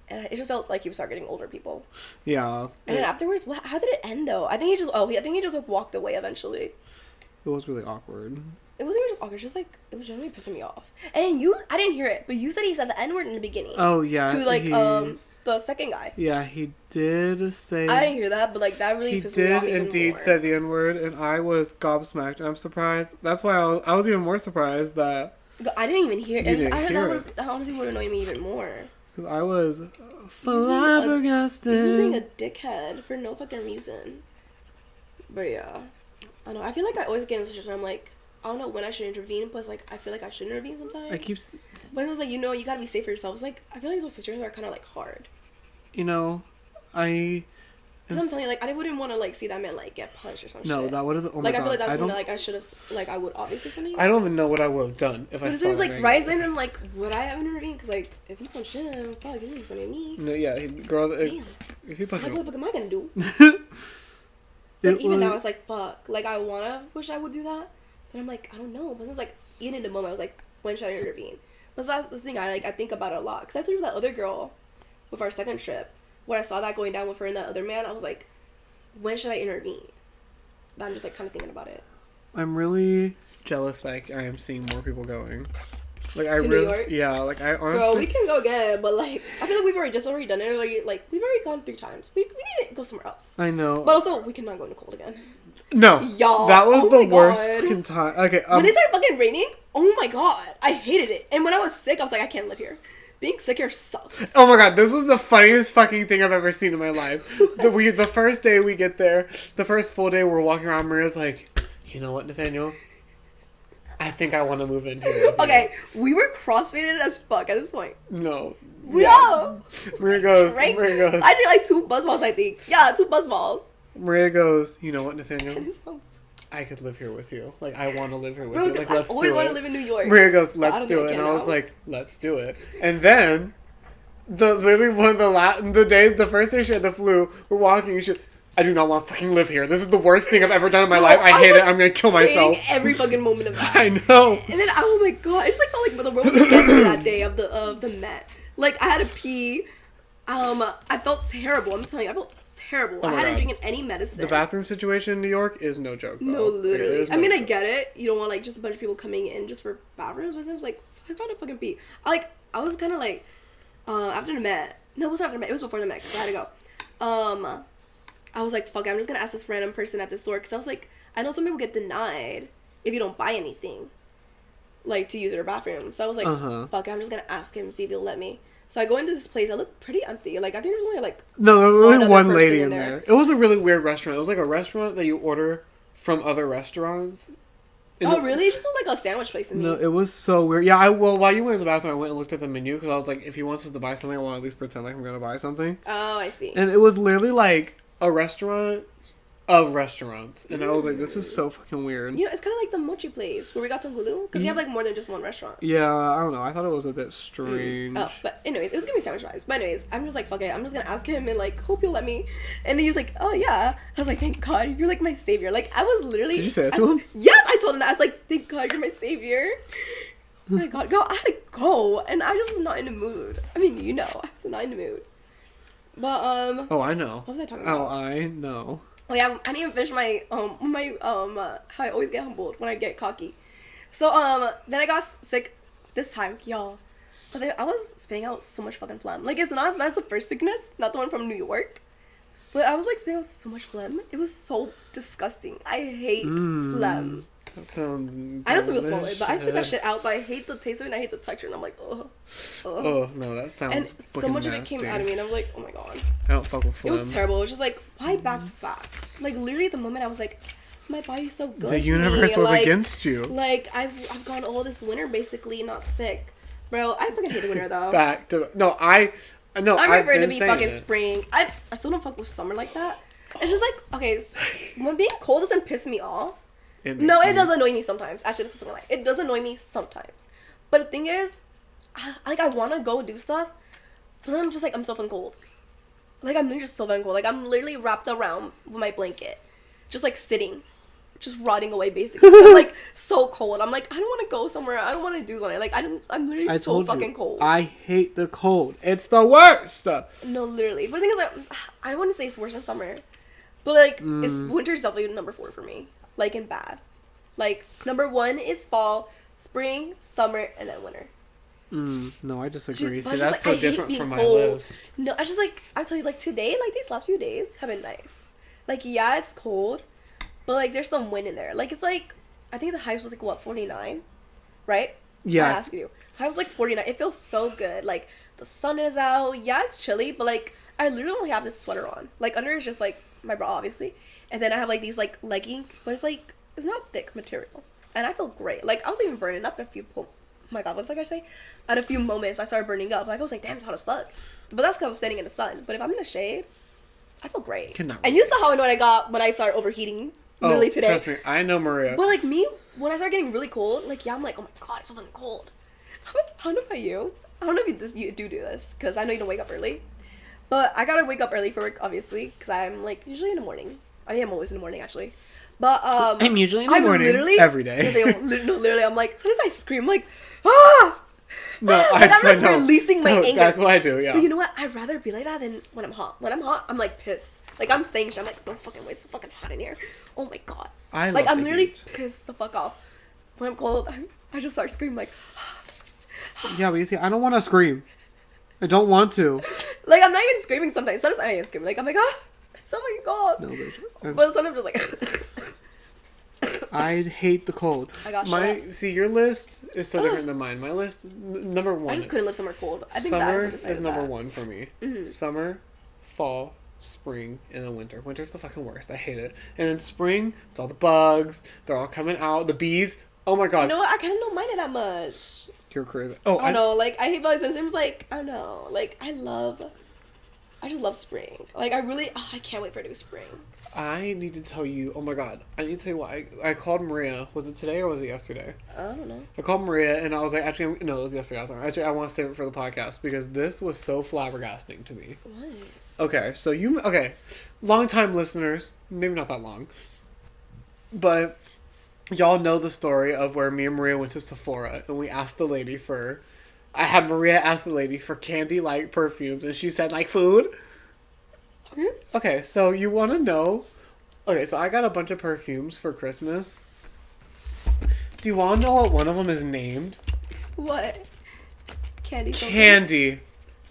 Speaker 3: And it just felt like he was targeting older people.
Speaker 2: Yeah.
Speaker 3: And then afterwards, how did it end though? I think he just like, walked away eventually.
Speaker 2: It was really awkward.
Speaker 3: It wasn't even just awkward, just like, it was generally pissing me off. And then I didn't hear it, but you said he said the N-word in the beginning.
Speaker 2: Oh, yeah.
Speaker 3: To, like, the second guy.
Speaker 2: Yeah, he did say...
Speaker 3: I didn't hear that, but, like, that really pissed me off.
Speaker 2: He did indeed say the N-word, and I was gobsmacked, and I'm surprised. That's why I was even more surprised that...
Speaker 3: I didn't even hear it.
Speaker 2: You didn't hear it.
Speaker 3: That honestly would annoy me even more.
Speaker 2: Because I was flabbergasted.
Speaker 3: He was being a dickhead for no fucking reason. But yeah. I don't know. I feel like I always get in a situation where I'm like, I don't know when I should intervene, but it's like, I feel like I should intervene sometimes. But it was like, you know, you gotta be safe for yourself. It's like, I feel like those situations are kind of like hard.
Speaker 2: You know,
Speaker 3: Because I'm telling you, like, I wouldn't want to, like, see that man, like, get punched or some shit.
Speaker 2: No, that would have been, oh my
Speaker 3: like,
Speaker 2: God.
Speaker 3: I feel like that's when, like, I should have, like, I would obviously something.
Speaker 2: I don't even know what I would have done if I saw him.
Speaker 3: But it seems like, right then, I'm like, would I have intervened? Because, like, if he punched him, probably he was something to me.
Speaker 2: No, yeah, girl,
Speaker 3: damn.
Speaker 2: If he punched
Speaker 3: him. Like, what the fuck am I going to do? It's like, even now, it's like, fuck. Like, I want to wish I would do that. But I'm like, I don't know. But it's like, even in the moment, I was like, when should I intervene? But that's the thing, I think about it a lot. Because I told you that other girl with our second trip, when I saw that going down with her and that other man, I was like, when should I intervene? But I'm just, like, kind of thinking about it.
Speaker 2: I'm really jealous that I am seeing more people going. Like, I
Speaker 3: to
Speaker 2: really,
Speaker 3: New York?
Speaker 2: yeah, like, I honestly...
Speaker 3: Bro, we can go again, but, like, I feel like we've already done it. Like, we've already gone 3 times. We need to go somewhere else.
Speaker 2: I know.
Speaker 3: But also, we cannot go in the cold again.
Speaker 2: No.
Speaker 3: Y'all.
Speaker 2: That was the worst
Speaker 3: God.
Speaker 2: fucking time. Okay,
Speaker 3: when it started fucking raining, oh my God, I hated it. And when I was sick, I was like, I can't live here. Being sick here sucks.
Speaker 2: Oh my God, this was the funniest fucking thing I've ever seen in my life. The first day we get there, the first full day we're walking around, Maria's like, you know what, Nathaniel? I think I want to move in here.
Speaker 3: Okay, we were crossfaded as fuck at this point.
Speaker 2: No,
Speaker 3: Yeah.
Speaker 2: Maria goes.
Speaker 3: Drink.
Speaker 2: Maria goes.
Speaker 3: I drank like 2 buzz balls, I think. Yeah, 2 buzz balls.
Speaker 2: Maria goes. You know what, Nathaniel?
Speaker 3: And his phones.
Speaker 2: I could live here with you. Like, I want to live here with
Speaker 3: Bro,
Speaker 2: you. Like,
Speaker 3: I
Speaker 2: let's
Speaker 3: always
Speaker 2: do
Speaker 3: want
Speaker 2: it.
Speaker 3: to live in New York.
Speaker 2: Maria goes,
Speaker 3: I
Speaker 2: let's
Speaker 3: don't
Speaker 2: do
Speaker 3: think
Speaker 2: it.
Speaker 3: I
Speaker 2: And
Speaker 3: can
Speaker 2: I was
Speaker 3: now.
Speaker 2: like, let's do it. And then, the first day she had the flu, we're walking and she, I do not want to fucking live here. This is the worst thing I've ever done in my life. I hate it. I'm going to kill myself.
Speaker 3: Hating every fucking moment of that.
Speaker 2: I know.
Speaker 3: And then, oh my god, I just like felt like the world was against me that day of the Met. Like, I had to pee. I felt terrible. I'm telling you, I felt terrible.
Speaker 2: Oh
Speaker 3: I
Speaker 2: my
Speaker 3: hadn't
Speaker 2: God.
Speaker 3: drinking any medicine.
Speaker 2: The bathroom situation in New York is no joke, though.
Speaker 3: No, literally.
Speaker 2: There's
Speaker 3: I
Speaker 2: no
Speaker 3: mean, I
Speaker 2: joke.
Speaker 3: get it. You don't want like just a bunch of people coming in just for bathrooms, but I was like, I gotta fucking pee. I was kind of like, after the Met. No, it wasn't after the Met. It was before the Met because I had to go. I was like, fuck, I'm just gonna ask this random person at the store because I was like, I know some people get denied if you don't buy anything, like to use their bathroom. So I was like, fuck, I'm just gonna ask him, see if he'll let me. So I go into this place. I look pretty empty. Like I think there's only like
Speaker 2: No, there was only
Speaker 3: other
Speaker 2: one
Speaker 3: person
Speaker 2: lady
Speaker 3: in
Speaker 2: in
Speaker 3: there.
Speaker 2: there. It was a really weird restaurant. It was like a restaurant that you order from other restaurants.
Speaker 3: Oh really? It just looked like a sandwich place to me.
Speaker 2: No, it was so weird. Yeah, while you went in the bathroom, I went and looked at the menu because I was like, if he wants us to buy something, I want to at least pretend like I'm gonna buy something.
Speaker 3: Oh, I see.
Speaker 2: And it was literally like a restaurant of restaurants, and I was like, this is so fucking weird.
Speaker 3: You know, it's kind of like the mochi place where we got Tongulu because you have like more than just one restaurant.
Speaker 2: Yeah, I don't know. I thought it was a bit strange.
Speaker 3: Oh, but anyways, it was gonna be sandwich vibes. But anyways, I'm just like, fuck it. I'm just gonna ask him and like hope he'll let me. And he was like, oh yeah. I was like, thank God, you're like my savior. Like I was literally.
Speaker 2: Did you say that to him?
Speaker 3: Yes, I told him that. I was like, thank God, you're my savior. Oh my God, girl, I had to go, and I just was not in the mood. I mean, you know, I was not in the mood. But
Speaker 2: Oh, I know.
Speaker 3: what was I talking
Speaker 2: Oh,
Speaker 3: about?
Speaker 2: I know.
Speaker 3: Oh yeah, I didn't even finish my how I always get humbled when I get cocky. So then I got sick this time, y'all. But then I was spitting out so much fucking phlegm. Like it's not as bad as the first sickness, not the one from New York. But I was like spitting out so much phlegm. It was so disgusting. I hate phlegm.
Speaker 2: That sounds.
Speaker 3: I know some people swallow it, but I spit that
Speaker 2: delicious.
Speaker 3: shit out. But I hate the taste of it and I hate the texture. And I'm like, ugh.
Speaker 2: Oh no, that sounds.
Speaker 3: And so
Speaker 2: fucking
Speaker 3: much of it came
Speaker 2: nasty.
Speaker 3: out of me, and I was like, oh my God.
Speaker 2: I don't fuck with
Speaker 3: It
Speaker 2: phlegm.
Speaker 3: was terrible. It was just like, why back to back? Like literally, at the moment I was like, my body's so good.
Speaker 2: The
Speaker 3: to
Speaker 2: universe
Speaker 3: me.
Speaker 2: was
Speaker 3: Like,
Speaker 2: against you.
Speaker 3: Like I've gone all this winter basically not sick, bro. I fucking hate the winter though.
Speaker 2: Back to no, I
Speaker 3: I'm
Speaker 2: I've
Speaker 3: ready for it to
Speaker 2: been
Speaker 3: be
Speaker 2: saying
Speaker 3: fucking
Speaker 2: it.
Speaker 3: spring. I still don't fuck with summer like that. It's just like okay, when being cold doesn't piss me off. No, it does annoy me sometimes. Actually, that's a fucking lie. It does annoy me sometimes. But the thing is, I want to go do stuff, but then I'm just like, I'm so fucking cold. Like, I'm literally just so fucking cold. Like, I'm literally wrapped around with my blanket. Just, like, sitting. Just rotting away, basically. I'm, like, so cold. I'm like, I don't want to go somewhere. I don't want to do something. Like, I'm literally
Speaker 2: I
Speaker 3: so
Speaker 2: told
Speaker 3: fucking
Speaker 2: you,
Speaker 3: cold.
Speaker 2: I hate the cold. It's the worst.
Speaker 3: No, literally. But the thing is, like, I don't want to say it's worse than summer. But, like, winter's definitely number 4 for me. Like, in bad. Like, number 1 is fall, spring, summer, and then winter.
Speaker 2: No, I disagree.
Speaker 3: Just-
Speaker 2: See,
Speaker 3: but
Speaker 2: that's
Speaker 3: I
Speaker 2: so
Speaker 3: hate
Speaker 2: different
Speaker 3: being
Speaker 2: from my
Speaker 3: cold.
Speaker 2: list.
Speaker 3: No, I just, like, I'll tell you, like, today, like, these last few days have been nice. Like, yeah, it's cold, but, like, there's some wind in there. Like, it's, like, I think the highs was, like, what, 49? Right?
Speaker 2: Yeah.
Speaker 3: I asked you. High was, like, 49. It feels so good. Like, the sun is out. Yeah, it's chilly, but, like, I literally only have this sweater on. Like, under is just, like, my bra, obviously. And then I have, like, these, like, leggings, but it's, like, it's not thick material. And I feel great. Like, I was even burning up in a few oh my God, what the fuck did I say? At a few moments, I started burning up. Like, I was like, damn, it's hot as fuck. But that's because I was standing in the sun. But if I'm in the shade, I feel great.
Speaker 2: Cannot
Speaker 3: And you saw how annoyed I got when I started overheating literally today.
Speaker 2: Trust me, I know Maria.
Speaker 3: But, like, me, when I start getting really cold, like, yeah, I'm like, oh my God, it's so fucking cold. I don't know about you. I don't know if you do this, because I know you don't wake up early. But I gotta wake up early for work, obviously, because I'm, like, usually in the morning. I am always in the morning, actually. But,
Speaker 2: I'm usually in the morning,
Speaker 3: literally,
Speaker 2: every day.
Speaker 3: No, literally, I'm like, sometimes I scream, like, ah!
Speaker 2: No,
Speaker 3: Like, I'm, like,
Speaker 2: know.
Speaker 3: releasing my anger.
Speaker 2: That's what I do, yeah.
Speaker 3: But you know what? I'd rather be like that than when I'm hot. When I'm hot, I'm, like, pissed. Like, I'm saying shit. I'm like, no fucking way. It's so fucking hot in here. Oh, my God.
Speaker 2: I
Speaker 3: like,
Speaker 2: love
Speaker 3: I'm
Speaker 2: the
Speaker 3: literally
Speaker 2: heat.
Speaker 3: pissed the fuck off. When I'm cold, I just start screaming, like,
Speaker 2: Yeah, but you see, I don't want to scream. I don't want to.
Speaker 3: like, I'm not even screaming sometimes. Sometimes I am screaming. Like, I'm like, ah, so fucking cold.
Speaker 2: No, bitch.
Speaker 3: But sometimes I'm just like,
Speaker 2: I hate the cold.
Speaker 3: I got
Speaker 2: See, your list is so different than mine. My list, number 1.
Speaker 3: I just couldn't live somewhere cold. I think
Speaker 2: Summer
Speaker 3: that's
Speaker 2: is number 1 for me. Summer, fall, spring, and then winter. Winter's the fucking worst. I hate it. And then spring, it's all the bugs. They're all coming out. The bees. Oh my god.
Speaker 3: You know what? I kind of don't mind it that much.
Speaker 2: You're crazy. Oh,
Speaker 3: I don't know. Like, I hate Valentine's Day. It was like, I don't know. Like, I just love spring. Like, I can't wait for it to be spring.
Speaker 2: I need to tell you, oh my god, I need to tell you what, I called Maria. Was it today or was it yesterday?
Speaker 3: I don't know.
Speaker 2: I called Maria and I was like, actually, no, it was yesterday. I was like, actually, I want to save it for the podcast because this was so flabbergasting to me.
Speaker 3: What?
Speaker 2: Okay, so long time listeners, maybe not that long, but y'all know the story of where me and Maria went to Sephora and we asked the lady I had Maria ask the lady for candy-like perfumes and she said, like, food? Okay, so you want to know... Okay, so I got a bunch of perfumes for Christmas. Do you want to know what one of them is named?
Speaker 3: What? Candy something?
Speaker 2: Candy.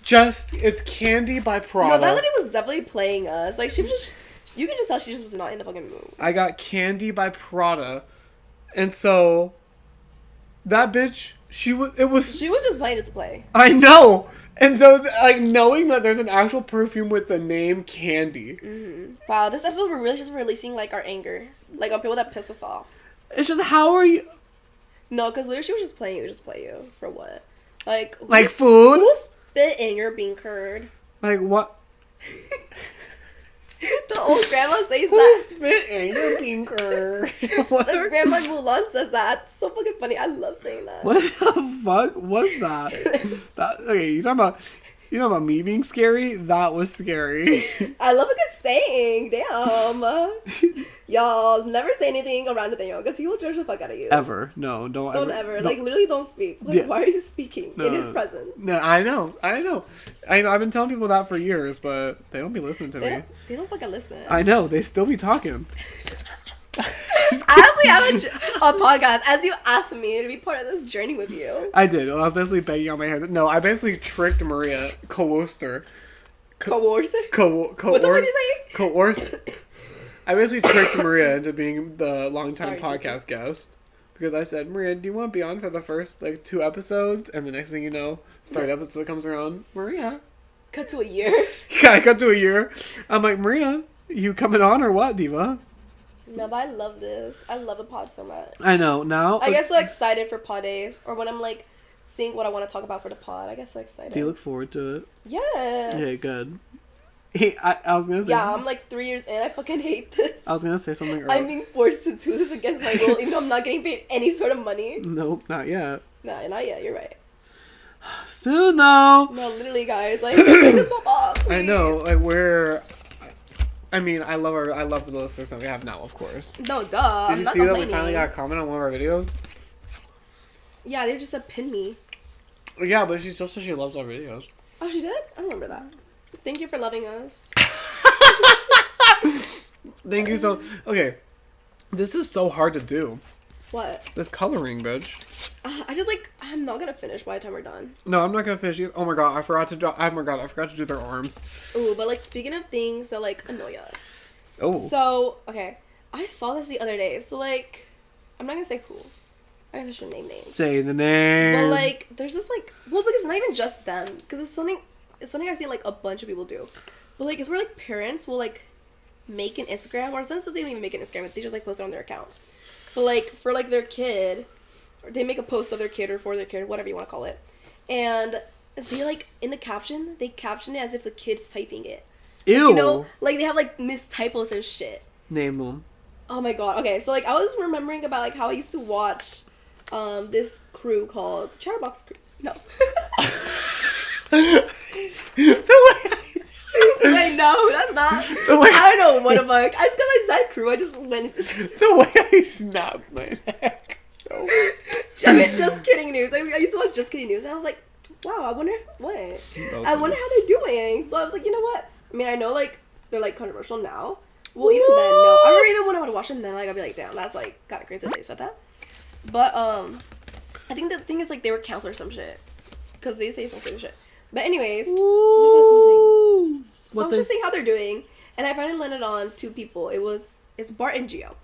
Speaker 2: It's Candy by Prada.
Speaker 3: No, that lady was definitely playing us. Like, she was just... You can just tell she just was not in the fucking mood.
Speaker 2: I got Candy by Prada. And so... That bitch... She was
Speaker 3: just playing it to play.
Speaker 2: I know! And though, like, knowing that there's an actual perfume with the name Candy.
Speaker 3: Mm-hmm. Wow, this episode we're really just releasing, like, our anger. Like, on people that piss us off.
Speaker 2: It's just, how are you...
Speaker 3: No, because literally she was just playing you. Just play you. For what? Like
Speaker 2: food?
Speaker 3: Who spit in your bean curd?
Speaker 2: Like, what?
Speaker 3: The old grandma says
Speaker 2: Who
Speaker 3: that.
Speaker 2: spit in your bean curd?
Speaker 3: The grandma Mulan says that. It's so fucking funny. I love saying that.
Speaker 2: What the fuck was that? Okay, you talking about me being scary? That was scary.
Speaker 3: I love a good saying. Damn. Y'all never say anything around Nathaniel because he will judge the fuck out of you.
Speaker 2: Ever. No, don't ever.
Speaker 3: Like, literally don't speak. Like,
Speaker 2: yeah.
Speaker 3: Why are you speaking in his presence?
Speaker 2: No, I know. I've been telling people that for years, but they don't be listening to me.
Speaker 3: They don't fucking listen.
Speaker 2: I know. They still be talking.
Speaker 3: As we have a podcast, as you asked me to be part of this journey with you.
Speaker 2: I did. I was basically begging on my head. No, I basically tricked Maria, coerced her.
Speaker 3: Coerced?
Speaker 2: What
Speaker 3: the fuck did you say?
Speaker 2: Coerced. I basically tricked Maria into being the longtime
Speaker 3: Sorry,
Speaker 2: podcast guest. Because I said, Maria, do you want to be on for the first, 2 episodes? And the next thing you know, 3rd episode comes around. Maria.
Speaker 3: Cut to a year.
Speaker 2: Yeah, I cut to a year. I'm like, Maria, you coming on or what, diva?
Speaker 3: No, but I love this. I love the pod so much.
Speaker 2: I know. Now...
Speaker 3: I get so excited for pod days. Or when I'm, seeing what I want to talk about for the pod. I get so excited.
Speaker 2: Do you look forward to it?
Speaker 3: Yes.
Speaker 2: Yeah, good. Hey, I was gonna say...
Speaker 3: Yeah, I'm 3 years in. I fucking hate this.
Speaker 2: I was gonna say something earlier.
Speaker 3: I'm being forced to do this against my will, even though I'm not getting paid any sort of money.
Speaker 2: Nope, not yet.
Speaker 3: Nah, not yet. You're right.
Speaker 2: Soon, though.
Speaker 3: No, literally, guys. Take this pop off. Please.
Speaker 2: I know. I mean, I love the listeners that we have now, of course.
Speaker 3: No, duh.
Speaker 2: Did you see that we finally got a comment on one of our videos?
Speaker 3: Yeah, they just said pin me.
Speaker 2: Yeah, but she still said she loves our videos.
Speaker 3: Oh, she did? I don't remember that. Thank you for loving us.
Speaker 2: Thank you so... Okay. This is so hard to do.
Speaker 3: What?
Speaker 2: This coloring, bitch.
Speaker 3: I'm not gonna finish by the time we're done.
Speaker 2: No, I'm not gonna finish either. Oh my god, I forgot to do their arms.
Speaker 3: Ooh, but speaking of things that annoy us.
Speaker 2: Oh.
Speaker 3: So, okay. I saw this the other day. So I'm not gonna say who. I guess I should name names.
Speaker 2: Say the name.
Speaker 3: But there's this because it's not even just them. Because it's something I've seen a bunch of people do. But it's where parents will make an Instagram, or since they don't even make an Instagram, they just post it on their account. But for their kid, or they make a post of their kid or for their kid, whatever you want to call it, and they in the caption they caption it as if the kid's typing it.
Speaker 2: Ew.
Speaker 3: They have missed typos and shit.
Speaker 2: Name them.
Speaker 3: Oh my god. Okay, so I was remembering about how I used to watch this crew called Chatterbox Crew. No. Wait, no, that's not. I don't know what the fuck. It's because I said crew. I just went into
Speaker 2: the way I snapped my neck. So.
Speaker 3: Just Kidding News. I used to watch Just Kidding News, and I was like, wow, I wonder what. I wonder how they're doing. So I was like, you know what? I mean, I know they're controversial now. Well, even then, no. I remember even when I would watch them then, I'd be like, damn, that's kind of crazy that they said that. But I think the thing is they were canceled or some shit, because they say some crazy shit. But anyways, so I was just seeing how they're doing, and I finally landed on 2 people. It's Bart and Gio,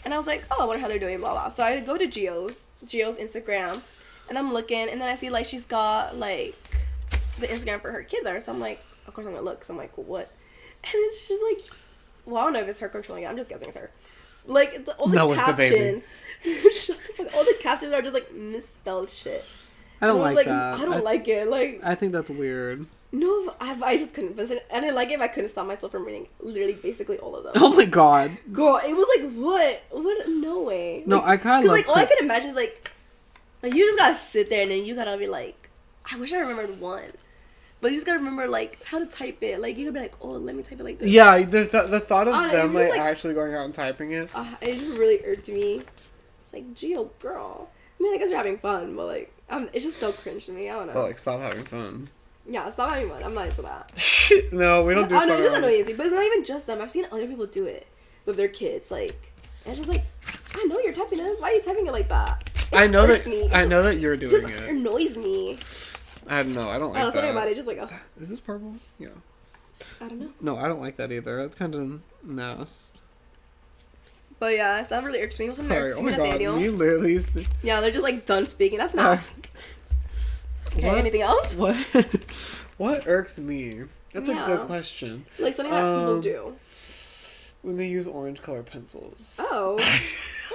Speaker 3: and I was like, oh, I wonder how they're doing, blah blah. So I go to Gio's Instagram, and I'm looking, and then I see she's got the Instagram for her kid there. So I'm like, of course I'm gonna look. So I'm like, what? And then she's like, well, I don't know if it's her controlling it. I'm just guessing it's her. Like all the
Speaker 2: No, it's the baby.
Speaker 3: captions. Shut the fuck. All the captions are just like misspelled shit.
Speaker 2: I don't
Speaker 3: And
Speaker 2: like
Speaker 3: I was
Speaker 2: that.
Speaker 3: I don't like it. Like
Speaker 2: I think that's weird.
Speaker 3: no, I just couldn't. Listen, I didn't like it. If I couldn't stop myself from reading literally basically all of them.
Speaker 2: Oh my god.
Speaker 3: Girl, it was like what? What? No way.
Speaker 2: No,
Speaker 3: like,
Speaker 2: I kind of
Speaker 3: like all I could imagine is like you just gotta sit there and then you gotta be like, I wish I remembered one. But you just gotta remember, like, how to type it. Like, you gotta be like, oh, let me type it like this.
Speaker 2: Yeah, the thought of them,
Speaker 3: like,
Speaker 2: actually going out and typing it.
Speaker 3: It just really irked me. It's like, Gio, girl. I mean, I guess you're having fun, but, like, it's just so cringe to me. I don't know.
Speaker 2: But, like, stop having fun.
Speaker 3: Yeah, stop having fun. I'm not into that.
Speaker 2: No, we don't do fun.
Speaker 3: Oh, no, it is annoying. But it's not even just them. I've seen other people do it with their kids. Like, and it's just like, I know you're typing this. Why are you typing it like that?
Speaker 2: I know that you're doing
Speaker 3: it. It
Speaker 2: it.
Speaker 3: annoys me.
Speaker 2: I don't know. I don't like that.
Speaker 3: Something about it, just like, oh.
Speaker 2: Is this purple? Yeah.
Speaker 3: I don't know.
Speaker 2: No, I don't like that either. That's kind of nasty.
Speaker 3: But yeah, that really irks me. What's
Speaker 2: Sorry,
Speaker 3: irks
Speaker 2: oh
Speaker 3: me,
Speaker 2: my god,
Speaker 3: Nathaniel?
Speaker 2: you literally...
Speaker 3: Yeah, they're just like done speaking. That's not... Okay,
Speaker 2: what?
Speaker 3: Anything else?
Speaker 2: What? What irks me? That's a good question.
Speaker 3: Like something that people do.
Speaker 2: When they use orange color pencils.
Speaker 3: Oh.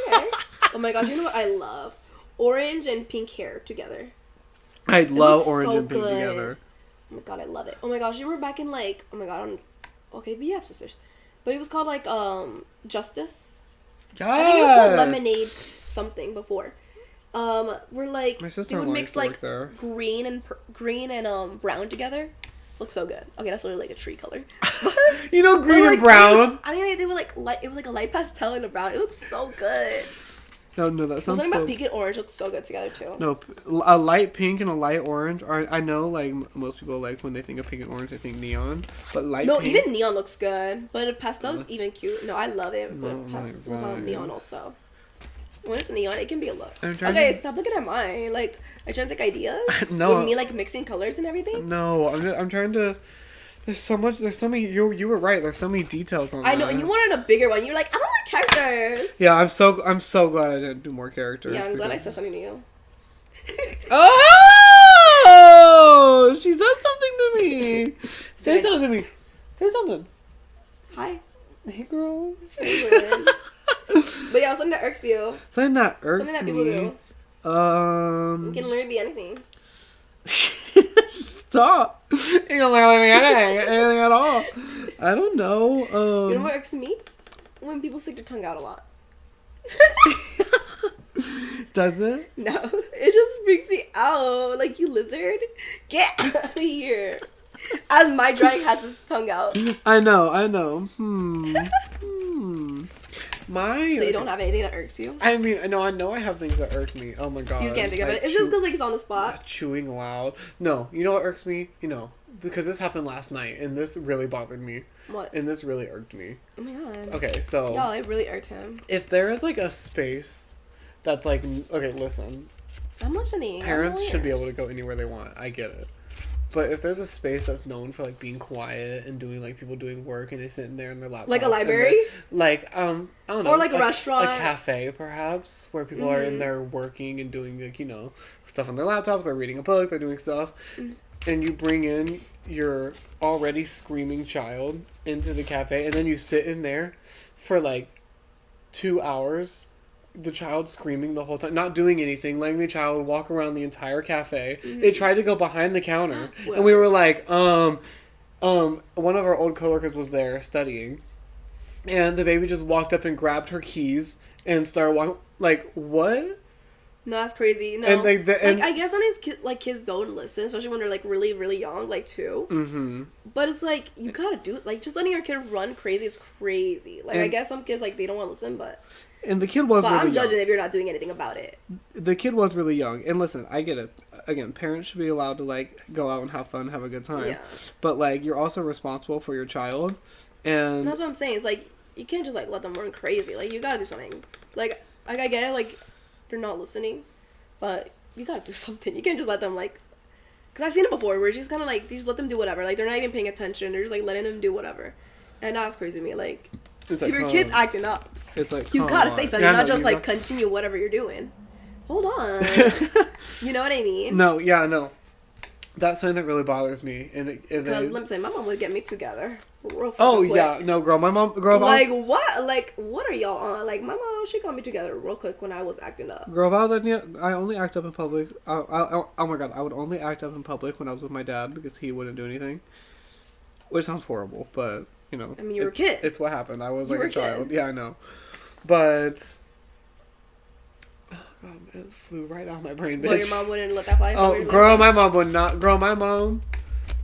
Speaker 3: Okay. Oh my gosh, you know what I love? Orange and pink hair together.
Speaker 2: I love orange and pink together.
Speaker 3: Oh my god, I love it. Oh my gosh, you were back in like, oh my god, okay, but you have sisters. But it was called like, Justice.
Speaker 2: Yes.
Speaker 3: I think it was called Lemonade something before. Where like,
Speaker 2: my sister
Speaker 3: they would mix like
Speaker 2: there.
Speaker 3: green and brown together. Looks so good. Okay, that's literally like a tree color.
Speaker 2: You know, green and brown.
Speaker 3: I think they did with like light. It was like a light pastel and a brown. It looks so good.
Speaker 2: No, that sounds
Speaker 3: something
Speaker 2: so...
Speaker 3: about pink and orange looks so good together too.
Speaker 2: No, a light pink and a light orange are... I know, like, most people, like, when they think of pink and orange, they think neon. But light pink...
Speaker 3: even neon looks good. But a pastel is even cute. No, I love it. But neon also. When it's neon, it can be a look. Okay, stop looking at mine. Like, are you trying to think ideas?
Speaker 2: No.
Speaker 3: With me, like, mixing colors and everything?
Speaker 2: No, I'm trying to... There's so many... You were right. There's so many details on
Speaker 3: I know, and you wanted a bigger one. You're like, I want more characters.
Speaker 2: Yeah, I'm so glad I didn't do more characters.
Speaker 3: Yeah, I'm glad I said something to you.
Speaker 2: Oh! She said something to me. Say something to me. Say something.
Speaker 3: Hi.
Speaker 2: Hey, girl.
Speaker 3: But yeah, something that irks you.
Speaker 2: Something that irks
Speaker 3: something that people
Speaker 2: me.
Speaker 3: do. It can literally be anything.
Speaker 2: Stop. It can literally be anything at all. I don't know.
Speaker 3: You know what irks me? When people stick their tongue out a lot.
Speaker 2: Does it?
Speaker 3: No. It just freaks me out. Like, you lizard. Get out of here. As my drag has his tongue out.
Speaker 2: I know.
Speaker 3: So you don't have anything that irks you?
Speaker 2: I mean, I know I have things that irk me. Oh my god.
Speaker 3: You just can't think of it. It's just because like it's on the spot.
Speaker 2: Chewing loud. No, you know what irks me? You know, because this happened last night and this really bothered me.
Speaker 3: What?
Speaker 2: And this really irked me.
Speaker 3: Oh my god.
Speaker 2: Okay, so...
Speaker 3: Y'all, it really irked him.
Speaker 2: If there is like a space that's like... Okay, listen.
Speaker 3: I'm listening.
Speaker 2: Parents should be able to go anywhere they want. I get it. But if there's a space that's known for like being quiet and doing like people doing work and they sitting there in their laptop,
Speaker 3: like a library,
Speaker 2: like I don't know,
Speaker 3: or like a restaurant,
Speaker 2: a cafe perhaps, where people are in there working and doing like stuff on their laptops, they're reading a book, they're doing stuff, and you bring in your already screaming child into the cafe and then you sit in there for like 2 hours. The child screaming the whole time, not doing anything, letting the child walk around the entire cafe. They tried to go behind the counter, and we were like, one of our old coworkers was there studying, and the baby just walked up and grabbed her keys and started walking. Like, what?
Speaker 3: No, that's crazy. No,
Speaker 2: and
Speaker 3: I guess on his kids don't listen, especially when they're like really, really young, like 2.
Speaker 2: Mm-hmm.
Speaker 3: But it's like you gotta do it. Like just letting your kid run crazy is crazy. Like I guess some kids like they don't want to listen, but.
Speaker 2: And the kid was really young.
Speaker 3: I'm judging if you're not doing anything about it.
Speaker 2: The kid was really young. And listen, I get it. Again, parents should be allowed to, like, go out and have fun, have a good time.
Speaker 3: Yeah.
Speaker 2: But, like, you're also responsible for your child. And
Speaker 3: that's what I'm saying. It's like, you can't just, like, let them run crazy. Like, you gotta do something. Like I get it, like, they're not listening. But you gotta do something. You can't just let them, like... Because I've seen it before, where it's just kind of, like, you just let them do whatever. Like, they're not even paying attention. They're just, like, letting them do whatever. And that's crazy to me. Like... If your kid's acting up,
Speaker 2: it's like,
Speaker 3: you gotta say something, not just like continue whatever you're doing. Hold on. You know what I mean?
Speaker 2: No, yeah, no. That's something that really bothers me.
Speaker 3: Because let me say, my mom would get me together real
Speaker 2: Oh,
Speaker 3: quick.
Speaker 2: yeah. No, girl. My mom... Girl,
Speaker 3: like, what? Like, what are y'all on? Like, my mom, she got me together real quick when I was acting up.
Speaker 2: Girl, if I was acting... I only act up in public... oh my God. I would only act up in public when I was with my dad because he wouldn't do anything. Which sounds horrible, but, you know...
Speaker 3: I mean, you were a kid.
Speaker 2: It's what happened. I was
Speaker 3: You
Speaker 2: like
Speaker 3: were
Speaker 2: a
Speaker 3: a kid.
Speaker 2: child. Yeah, I know. But... Oh, God, it flew right out of my brain, bitch.
Speaker 3: Well, your mom wouldn't let that fly?
Speaker 2: Oh, girl, my mom would not... Girl, my mom...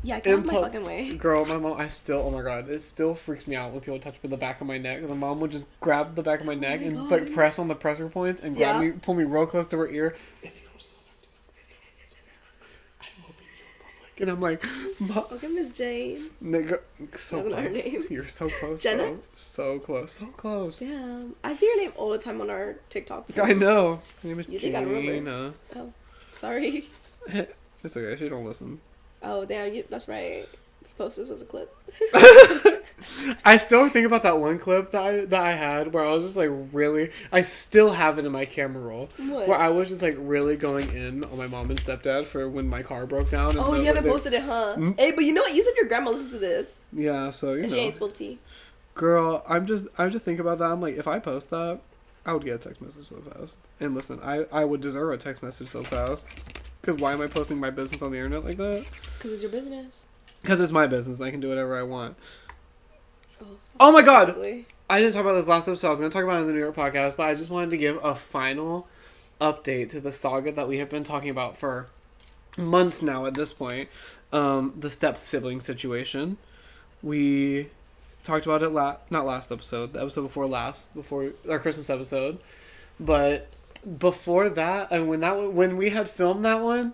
Speaker 3: Yeah, get out of my fucking way.
Speaker 2: Girl, my mom, oh my God, it still freaks me out when people touch the back of my neck. Because my mom would just grab the back of my neck and
Speaker 3: God.
Speaker 2: like press on the pressure points and grab me, pull me real close to her ear. If you don't stop acting, I will be in public. And I'm like, Mom.
Speaker 3: Okay, Miss Jane.
Speaker 2: Nigga, so
Speaker 3: That's not her
Speaker 2: close.
Speaker 3: name.
Speaker 2: You're so close.
Speaker 3: Jenna?
Speaker 2: Bro. So close. So close.
Speaker 3: Damn. I see your name all the time on our TikToks.
Speaker 2: I know. Her name is
Speaker 3: You think I remember?
Speaker 2: Gina.
Speaker 3: Oh, sorry.
Speaker 2: It's okay. She don't listen.
Speaker 3: Oh, damn. That's right. Post this as a clip.
Speaker 2: I still think about that one clip that I had where I was just like really... I still have it in my camera roll.
Speaker 3: What?
Speaker 2: Where I was just like really going in on my mom and stepdad for when my car broke down. And
Speaker 3: Oh, you haven't posted it, huh? Hey, but you know what? You said your grandma listens to this.
Speaker 2: Yeah, so you
Speaker 3: And
Speaker 2: know.
Speaker 3: she ain't spilled tea.
Speaker 2: Girl, I just think about that. I'm like, if I post that, I would get a text message so fast. And listen, I would deserve a text message so fast. Because why am I posting my business on the internet like that?
Speaker 3: Because it's your business.
Speaker 2: Because it's my business and I can do whatever I want.
Speaker 3: Oh
Speaker 2: my God!
Speaker 3: ugly.
Speaker 2: I didn't talk about this last episode. I was going to talk about it in the New York podcast, but I just wanted to give a final update to the saga that we have been talking about for months now at this point. The step-sibling situation. We talked about it not last episode, the episode before our Christmas episode. But before that, and when we had filmed that one,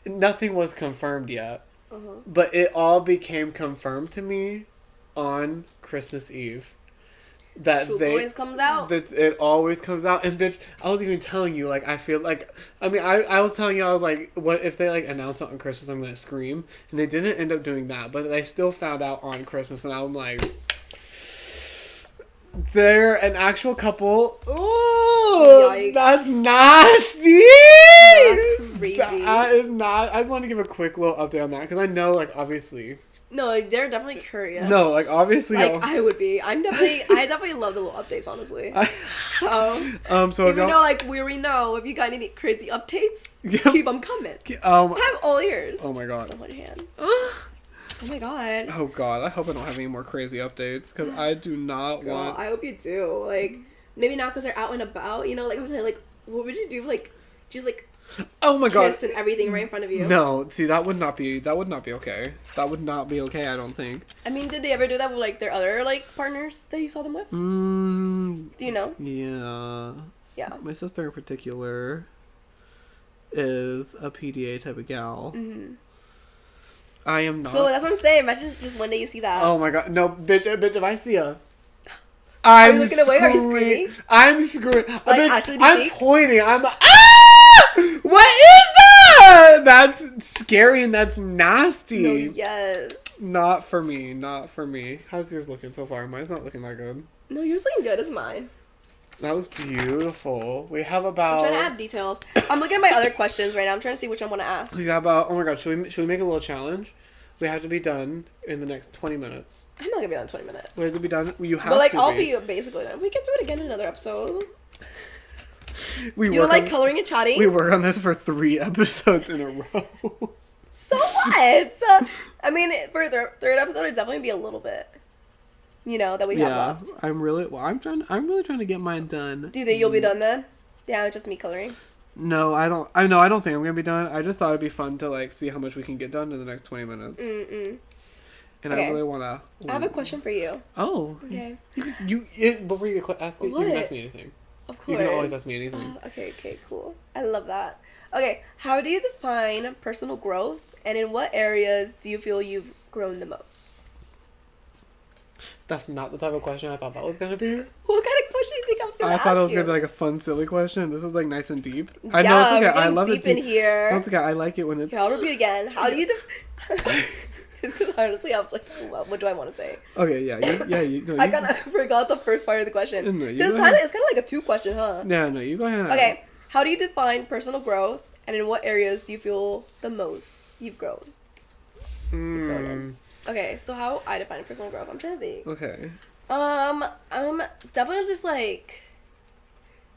Speaker 2: nothing was confirmed yet.
Speaker 3: Uh-huh.
Speaker 2: But it all became confirmed to me on Christmas Eve. That
Speaker 3: Truth always comes out.
Speaker 2: That it always comes out. And bitch, I was even telling you, like, I feel like, I mean, I was telling you, I was like, what if they, like, announce it on Christmas, I'm gonna scream. And they didn't end up doing that, but they still found out on Christmas, and I'm like, they're an actual couple. Ooh,
Speaker 3: Yikes.
Speaker 2: that's nasty.
Speaker 3: That's crazy.
Speaker 2: That is not. I just want to give a quick little update on that because I know, like, obviously.
Speaker 3: No, they're definitely curious.
Speaker 2: No, like, obviously.
Speaker 3: Like, I would be. I definitely love the little updates, honestly.
Speaker 2: So
Speaker 3: even though, like, we already know if you got any crazy updates,
Speaker 2: Yep.
Speaker 3: keep them coming.
Speaker 2: I'm
Speaker 3: all ears.
Speaker 2: Oh my God.
Speaker 3: So much hand. Oh my God.
Speaker 2: Oh God, I hope I don't have any more crazy updates because I do not
Speaker 3: Girl,
Speaker 2: want.
Speaker 3: I hope you do. Like, maybe not because they're out and about. You know, like I'm saying, like, what would you do? If, like, just like
Speaker 2: Oh my God.
Speaker 3: kiss and everything right in front of you.
Speaker 2: No, see that would not be okay. That would not be okay. I don't think.
Speaker 3: I mean, did they ever do that with like their other like partners that you saw them with? Do you know?
Speaker 2: Yeah.
Speaker 3: Yeah.
Speaker 2: My sister in particular is a PDA type of gal.
Speaker 3: Mm-hmm.
Speaker 2: I am not.
Speaker 3: So that's what I'm saying. Imagine just one day you see that.
Speaker 2: Oh my God, no, bitch! If I see her,
Speaker 3: Are you looking away? Are you screaming?
Speaker 2: I'm screaming.
Speaker 3: Like,
Speaker 2: Bitch,
Speaker 3: actually,
Speaker 2: I'm
Speaker 3: think?
Speaker 2: pointing. I'm like, ah! What is that? That's scary and that's nasty.
Speaker 3: No, yes.
Speaker 2: Not for me. Not for me. How's yours looking so far? Mine's not looking that good.
Speaker 3: No, yours looking good as mine.
Speaker 2: That was beautiful. We have about.
Speaker 3: I'm trying to add details. I'm looking at my other questions right now. I'm trying to see which I want to ask.
Speaker 2: We got about. Oh my God! Should we make a little challenge? We have to be done in the next 20 minutes.
Speaker 3: I'm not gonna be on 20 minutes.
Speaker 2: We have to be done. You have
Speaker 3: But like,
Speaker 2: to
Speaker 3: I'll be basically done. We can do it again in another episode.
Speaker 2: We
Speaker 3: You
Speaker 2: work
Speaker 3: like
Speaker 2: on,
Speaker 3: coloring and chatting?
Speaker 2: We work on this for 3 episodes in a row.
Speaker 3: So what? So, I mean, for the third episode, it'd definitely be a little bit. You know that we have left.
Speaker 2: I'm really trying to get mine done.
Speaker 3: Do you think you'll be done then? Yeah, it's just me coloring.
Speaker 2: No, I don't think I'm gonna be done. I just thought it'd be fun to like see how much we can get done in the next 20 minutes. And
Speaker 3: Okay.
Speaker 2: I really wanna.
Speaker 3: I have a question for you.
Speaker 2: Oh.
Speaker 3: Okay.
Speaker 2: Before you ask me, you can ask me anything.
Speaker 3: Of course.
Speaker 2: You can always ask me anything.
Speaker 3: Okay, cool. I love that. Okay, how do you define personal growth, and in what areas do you feel you've grown the most?
Speaker 2: That's not the type of question I thought that was gonna be.
Speaker 3: What kind of question do you think I was gonna ask
Speaker 2: I thought it was
Speaker 3: you?
Speaker 2: gonna be like a fun, silly question. This is like nice and deep. I know it's okay. I love it
Speaker 3: deep in here.
Speaker 2: No, it's okay. I like it when it's.
Speaker 3: Okay, I'll repeat again. How do you Because honestly, I was like, what do I want to say?
Speaker 2: Okay, yeah.
Speaker 3: I kind of forgot the first part of the question.
Speaker 2: No,
Speaker 3: it's kind of like a 2-question, huh?
Speaker 2: Yeah, no, you go ahead.
Speaker 3: Okay, how do you define personal growth, and in what areas do you feel the most you've grown. You've grown in. Okay, so how I define personal growth? I'm trying to think.
Speaker 2: Okay.
Speaker 3: Definitely just like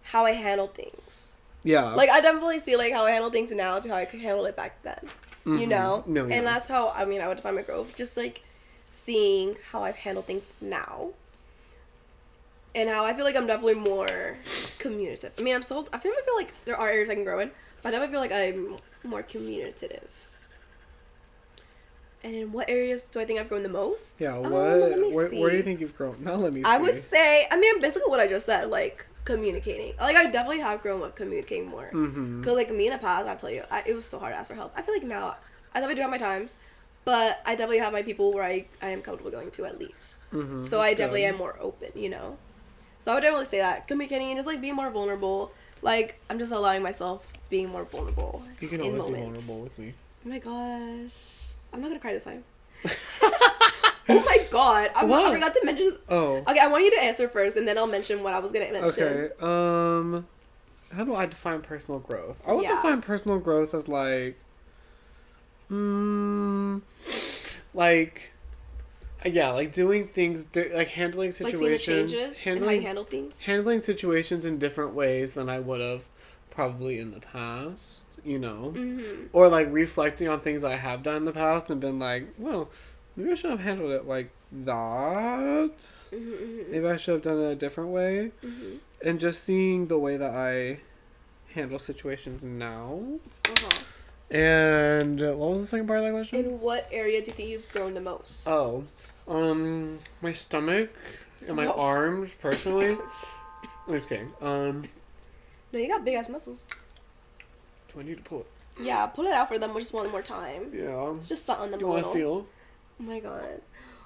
Speaker 3: how I handle things.
Speaker 2: Yeah.
Speaker 3: Like I definitely see like how I handle things now to how I could handle it back then. You know?
Speaker 2: No, yeah.
Speaker 3: And that's how I would define my growth. Just like seeing how I've handled things now. And how I feel like I'm definitely more communicative. I mean, I feel like there are areas I can grow in, but I definitely feel like I'm more communicative. And in what areas do I think I've grown the most?
Speaker 2: Yeah,
Speaker 3: Let me
Speaker 2: where
Speaker 3: see.
Speaker 2: do you think you've grown? Now let me see.
Speaker 3: I would say, basically what I just said, like, communicating. Like, I definitely have grown with communicating more. Because, like, me in the past, I'll tell you, it was so hard to ask for help. I feel like now, I definitely do have my times, but I definitely have my people where I am comfortable going to at least. So I definitely am more open, you know? So I would definitely say that. Communicating and just, like, being more vulnerable. Like, I'm just allowing myself being more vulnerable.
Speaker 2: You can always be vulnerable with me.
Speaker 3: Oh my gosh. I'm not gonna cry this time. Oh my god. I forgot to mention.
Speaker 2: Oh.
Speaker 3: Okay, I want you to answer first, and then I'll mention what I was gonna mention.
Speaker 2: Okay. How do I define personal growth? I would define personal growth as like, like doing things, like handling situations,
Speaker 3: like seeing the changes and how you handle things,
Speaker 2: handling situations in different ways than I would have probably in the past. You know, or like reflecting on things I have done in the past and been like, well, maybe I should have handled it like that. Maybe I should have done it a different way. And just seeing the way that I handle situations now. And what was the second part of that question?
Speaker 3: In what area do you think you've grown the most?
Speaker 2: Oh, my stomach and my arms, personally. I'm just kidding.
Speaker 3: No, you got big ass muscles.
Speaker 2: Do I need to pull it?
Speaker 3: Yeah, pull it out for them just one more time.
Speaker 2: Yeah.
Speaker 3: It's just something them
Speaker 2: a little. You want to feel?
Speaker 3: Oh my god.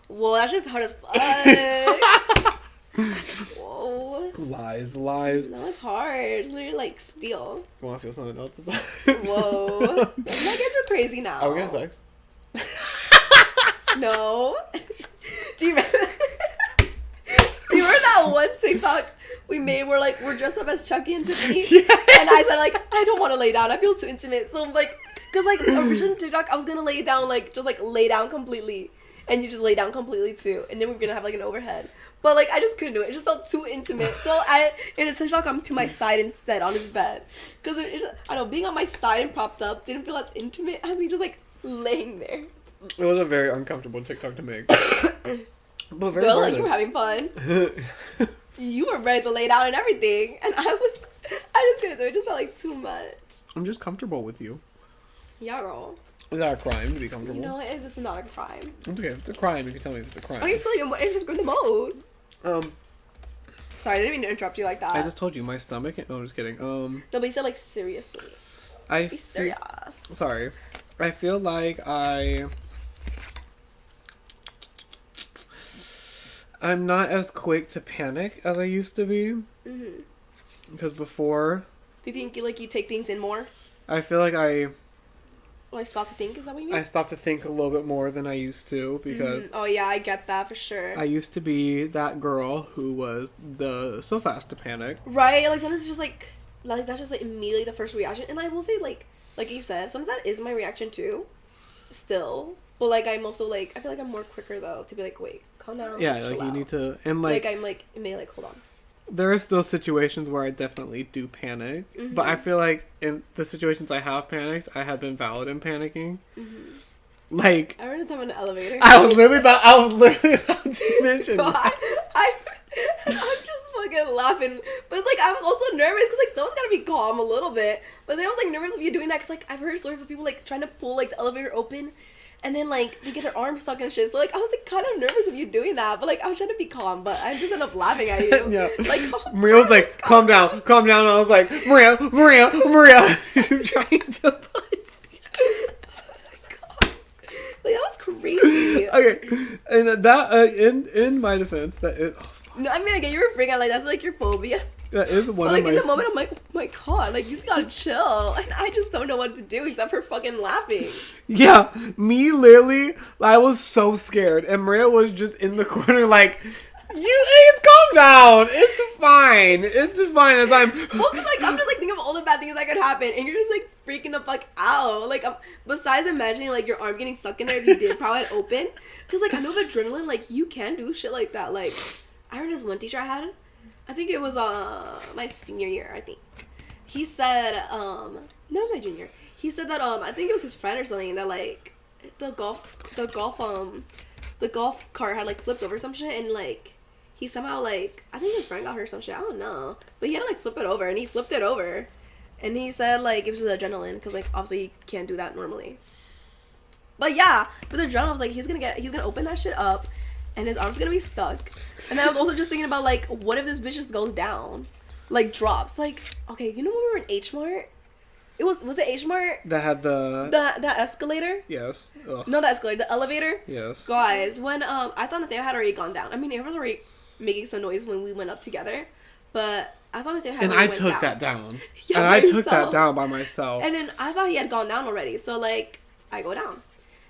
Speaker 3: Whoa, that's just hard as fuck. Whoa.
Speaker 2: Lies.
Speaker 3: No, it's hard. It's literally like steel.
Speaker 2: You want to feel something else?
Speaker 3: Whoa. Let's not get too crazy now.
Speaker 2: Are we gonna have sex?
Speaker 3: No. Do you remember that one TikTok we made where like we're dressed up as Chucky and Tiffany?
Speaker 2: Yeah.
Speaker 3: And I said like I don't want to lay down. I feel too intimate. So I'm like, cause like original TikTok I was gonna lay down like just like lay down completely, and you just lay down completely too, and then we were gonna have like an overhead. But like I just couldn't do it. It just felt too intimate. So in a TikTok I'm to my side instead on his bed, cause it's just, I don't know, being on my side and propped up didn't feel as intimate as me just like laying there.
Speaker 2: It was a very uncomfortable TikTok to make. But very
Speaker 3: Girl, like, you were having fun. You were ready to lay down and everything, and I just couldn't do it. It just felt like too much.
Speaker 2: I'm just comfortable with you.
Speaker 3: Yeah, girl.
Speaker 2: Is that a crime to be comfortable?
Speaker 3: You know what? This is not a crime.
Speaker 2: Okay, if it's a crime, you can tell me if it's a crime.
Speaker 3: Okay, so like, what is it the most? Sorry, I didn't mean to interrupt you like that.
Speaker 2: I just told you my stomach. No, I'm just kidding.
Speaker 3: No, but you said like seriously. Be serious.
Speaker 2: Sorry, I feel like I'm not as quick to panic as I used to be. Because before.
Speaker 3: Do you think like you take things in more?
Speaker 2: I feel like
Speaker 3: Like stop to think, is that what you mean?
Speaker 2: I stopped to think a little bit more than I used to because
Speaker 3: Oh yeah, I get that for sure.
Speaker 2: I used to be that girl who was so fast to panic.
Speaker 3: Right, like sometimes it's just like that's just like immediately the first reaction, and I will say like you said, sometimes that is my reaction too, still. But like I'm also like I feel like I'm more quicker though to be like wait, calm down.
Speaker 2: Yeah, like you need to and like
Speaker 3: I'm like immediately like hold on.
Speaker 2: There are still situations where I definitely do panic, but I feel like in the situations I have panicked, I have been valid in panicking. Like
Speaker 3: I remember the time in the elevator.
Speaker 2: I was literally about to mention.
Speaker 3: I'm just fucking laughing, but it's like I was also nervous because like someone's gotta be calm a little bit. But then I was like nervous of you doing that because like I've heard stories of people like trying to pull like the elevator open. And then, like, they get their arms stuck and shit. So, like, I was, like, kind of nervous of you doing that. But, like, I was trying to be calm. But I just ended up laughing at you.
Speaker 2: Yeah.
Speaker 3: Like,
Speaker 2: Maria was like, calm down. And I was like, Maria. You're trying to punch me.
Speaker 3: Oh, my God. Like, that was crazy.
Speaker 2: Okay. And that, in my defense, that is... Oh,
Speaker 3: no, I mean, I get you were freaking out. Like, that's, like, your phobia.
Speaker 2: That is one
Speaker 3: but, like,
Speaker 2: of my...
Speaker 3: in the moment, I'm like, oh, my God. Like, you just gotta chill. And I just don't know what to do except for fucking laughing.
Speaker 2: Yeah, me literally, I was so scared, and Maria was just in the corner, like, It's calm down. It's fine. It's fine as I'm.
Speaker 3: Well, cause like I'm just like thinking of all the bad things that could happen, and you're just like freaking the fuck out. Like, besides imagining like your arm getting stuck in there if you did probably open, cause like I know with adrenaline, like you can do shit like that. Like, I heard this one teacher I had, I think it was my senior year. I think he said no, it was my junior. He said that I think it was his friend or something that like the golf cart had like flipped over some shit, and like he somehow like I think his friend got hurt or some shit. I don't know, but he had to like flip it over, and he flipped it over, and he said like it was just adrenaline because like obviously you can't do that normally. But yeah, with adrenaline, I was like he's gonna open that shit up, and his arm's gonna be stuck. And then I was also just thinking about like what if this bitch just goes down, like drops. Like okay, you know when we were in H Mart? It was it H Mart
Speaker 2: that had the
Speaker 3: escalator?
Speaker 2: Yes. Ugh.
Speaker 3: No, the escalator, the elevator.
Speaker 2: Yes.
Speaker 3: Guys, when I thought Nathaniel had already gone down. I mean, it was already making some noise when we went up together, but I thought Nathaniel had.
Speaker 2: And
Speaker 3: already
Speaker 2: I
Speaker 3: went
Speaker 2: took
Speaker 3: down.
Speaker 2: that down.
Speaker 3: Yeah,
Speaker 2: and
Speaker 3: by
Speaker 2: I took
Speaker 3: yourself.
Speaker 2: that down by myself.
Speaker 3: And then I thought he had gone down already, so like I go down.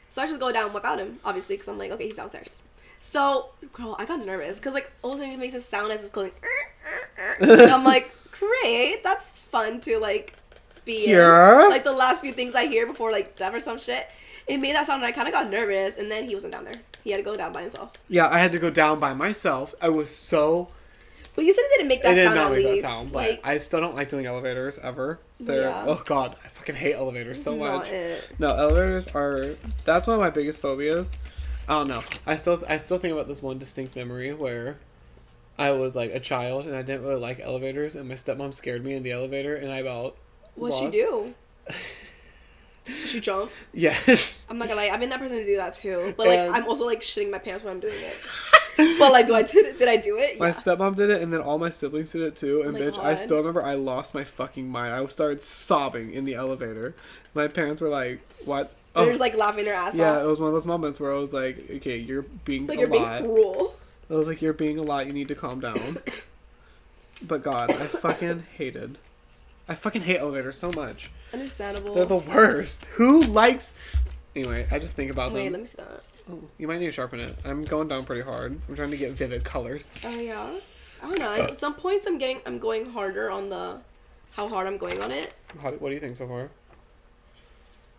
Speaker 3: So I just go down without him, obviously, because I'm like, okay, he's downstairs. So, girl, I got nervous because like all of a sudden he makes a sound as it's going. And I'm like, great, that's fun to like. Be
Speaker 2: here.
Speaker 3: Like the last few things I hear before like death or some shit, it made that sound and I kind of got nervous, and then he wasn't down there. He had to go down by himself.
Speaker 2: Yeah, I had to go down by myself. I was so.
Speaker 3: Well, you said it didn't make that sound. It did not make that
Speaker 2: sound, but
Speaker 3: like,
Speaker 2: I still don't like doing elevators ever. They're oh god, I fucking hate elevators so much. No, elevators are. That's one of my biggest phobias. I don't know. I still think about this one distinct memory where I was like a child and I didn't really like elevators, and my stepmom scared me in the elevator, and I about.
Speaker 3: What'd she do? Did she jump?
Speaker 2: Yes.
Speaker 3: I'm not gonna lie, I've been that person to do that too. But like I'm also like shitting my pants when I'm doing it. But like did I do it?
Speaker 2: My
Speaker 3: Yeah.
Speaker 2: stepmom did it, and then all my siblings did it too, and bitch,
Speaker 3: God.
Speaker 2: I still remember I lost my fucking mind. I started sobbing in the elevator. My parents were like, what?
Speaker 3: They're just like laughing their ass off.
Speaker 2: Yeah, it was one of those moments where I was like, okay, you're being
Speaker 3: like
Speaker 2: a
Speaker 3: you're
Speaker 2: lot.
Speaker 3: being cruel.
Speaker 2: I was like, you're being a lot, you need to calm down. But God, I fucking hate elevators so much.
Speaker 3: Understandable.
Speaker 2: They're the worst. Who likes... Anyway, I just think about them.
Speaker 3: Wait, let me see that.
Speaker 2: Oh, you might need to sharpen it. I'm going down pretty hard. I'm trying to get vivid colors.
Speaker 3: Oh yeah. I don't know. At some points I'm going harder on how hard I'm going on it.
Speaker 2: What do you think so far?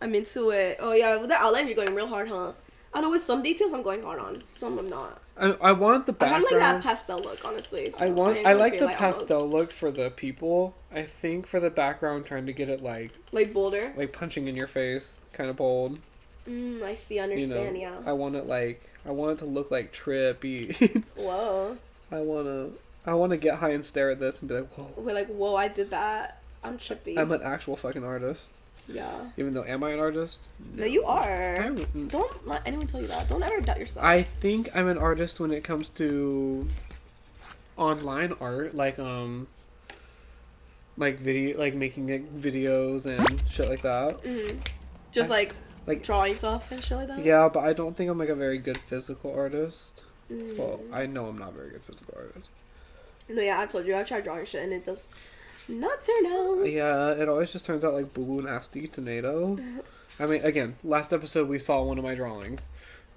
Speaker 3: I'm into it. Oh yeah, with the outline you're going real hard, huh? I know with some details I'm going hard on. Some I'm not.
Speaker 2: I want the background.
Speaker 3: I kind of like that pastel look, honestly. So
Speaker 2: I like the pastel look for the people. I think for the background, trying to get it like
Speaker 3: bolder,
Speaker 2: like punching in your face, kind of bold.
Speaker 3: I see. Understand.
Speaker 2: You know,
Speaker 3: yeah.
Speaker 2: I want it to look like trippy.
Speaker 3: Whoa.
Speaker 2: I want to get high and stare at this and be like, whoa.
Speaker 3: We're like, whoa! I did that. I'm trippy.
Speaker 2: I'm an actual fucking artist.
Speaker 3: Yeah.
Speaker 2: Even though, am I an artist?
Speaker 3: No, you are. Don't let anyone tell you that. Don't ever doubt yourself.
Speaker 2: I think I'm an artist when it comes to online art, like video, like making videos and shit like that.
Speaker 3: Mm-hmm. Just like drawing stuff and shit like that.
Speaker 2: Yeah, but I don't think I'm like a very good physical artist. Well, I know I'm not a very good physical artist.
Speaker 3: No, yeah, I've told you. I've tried drawing shit and it does not turn out.
Speaker 2: Yeah, it always just turns out like boo-boo nasty tomato. I mean, again, last episode we saw one of my drawings.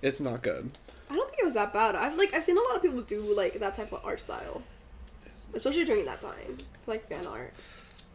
Speaker 2: It's not good.
Speaker 3: I don't think it was that bad. I've seen a lot of people do like that type of art style, especially during that time, like fan art.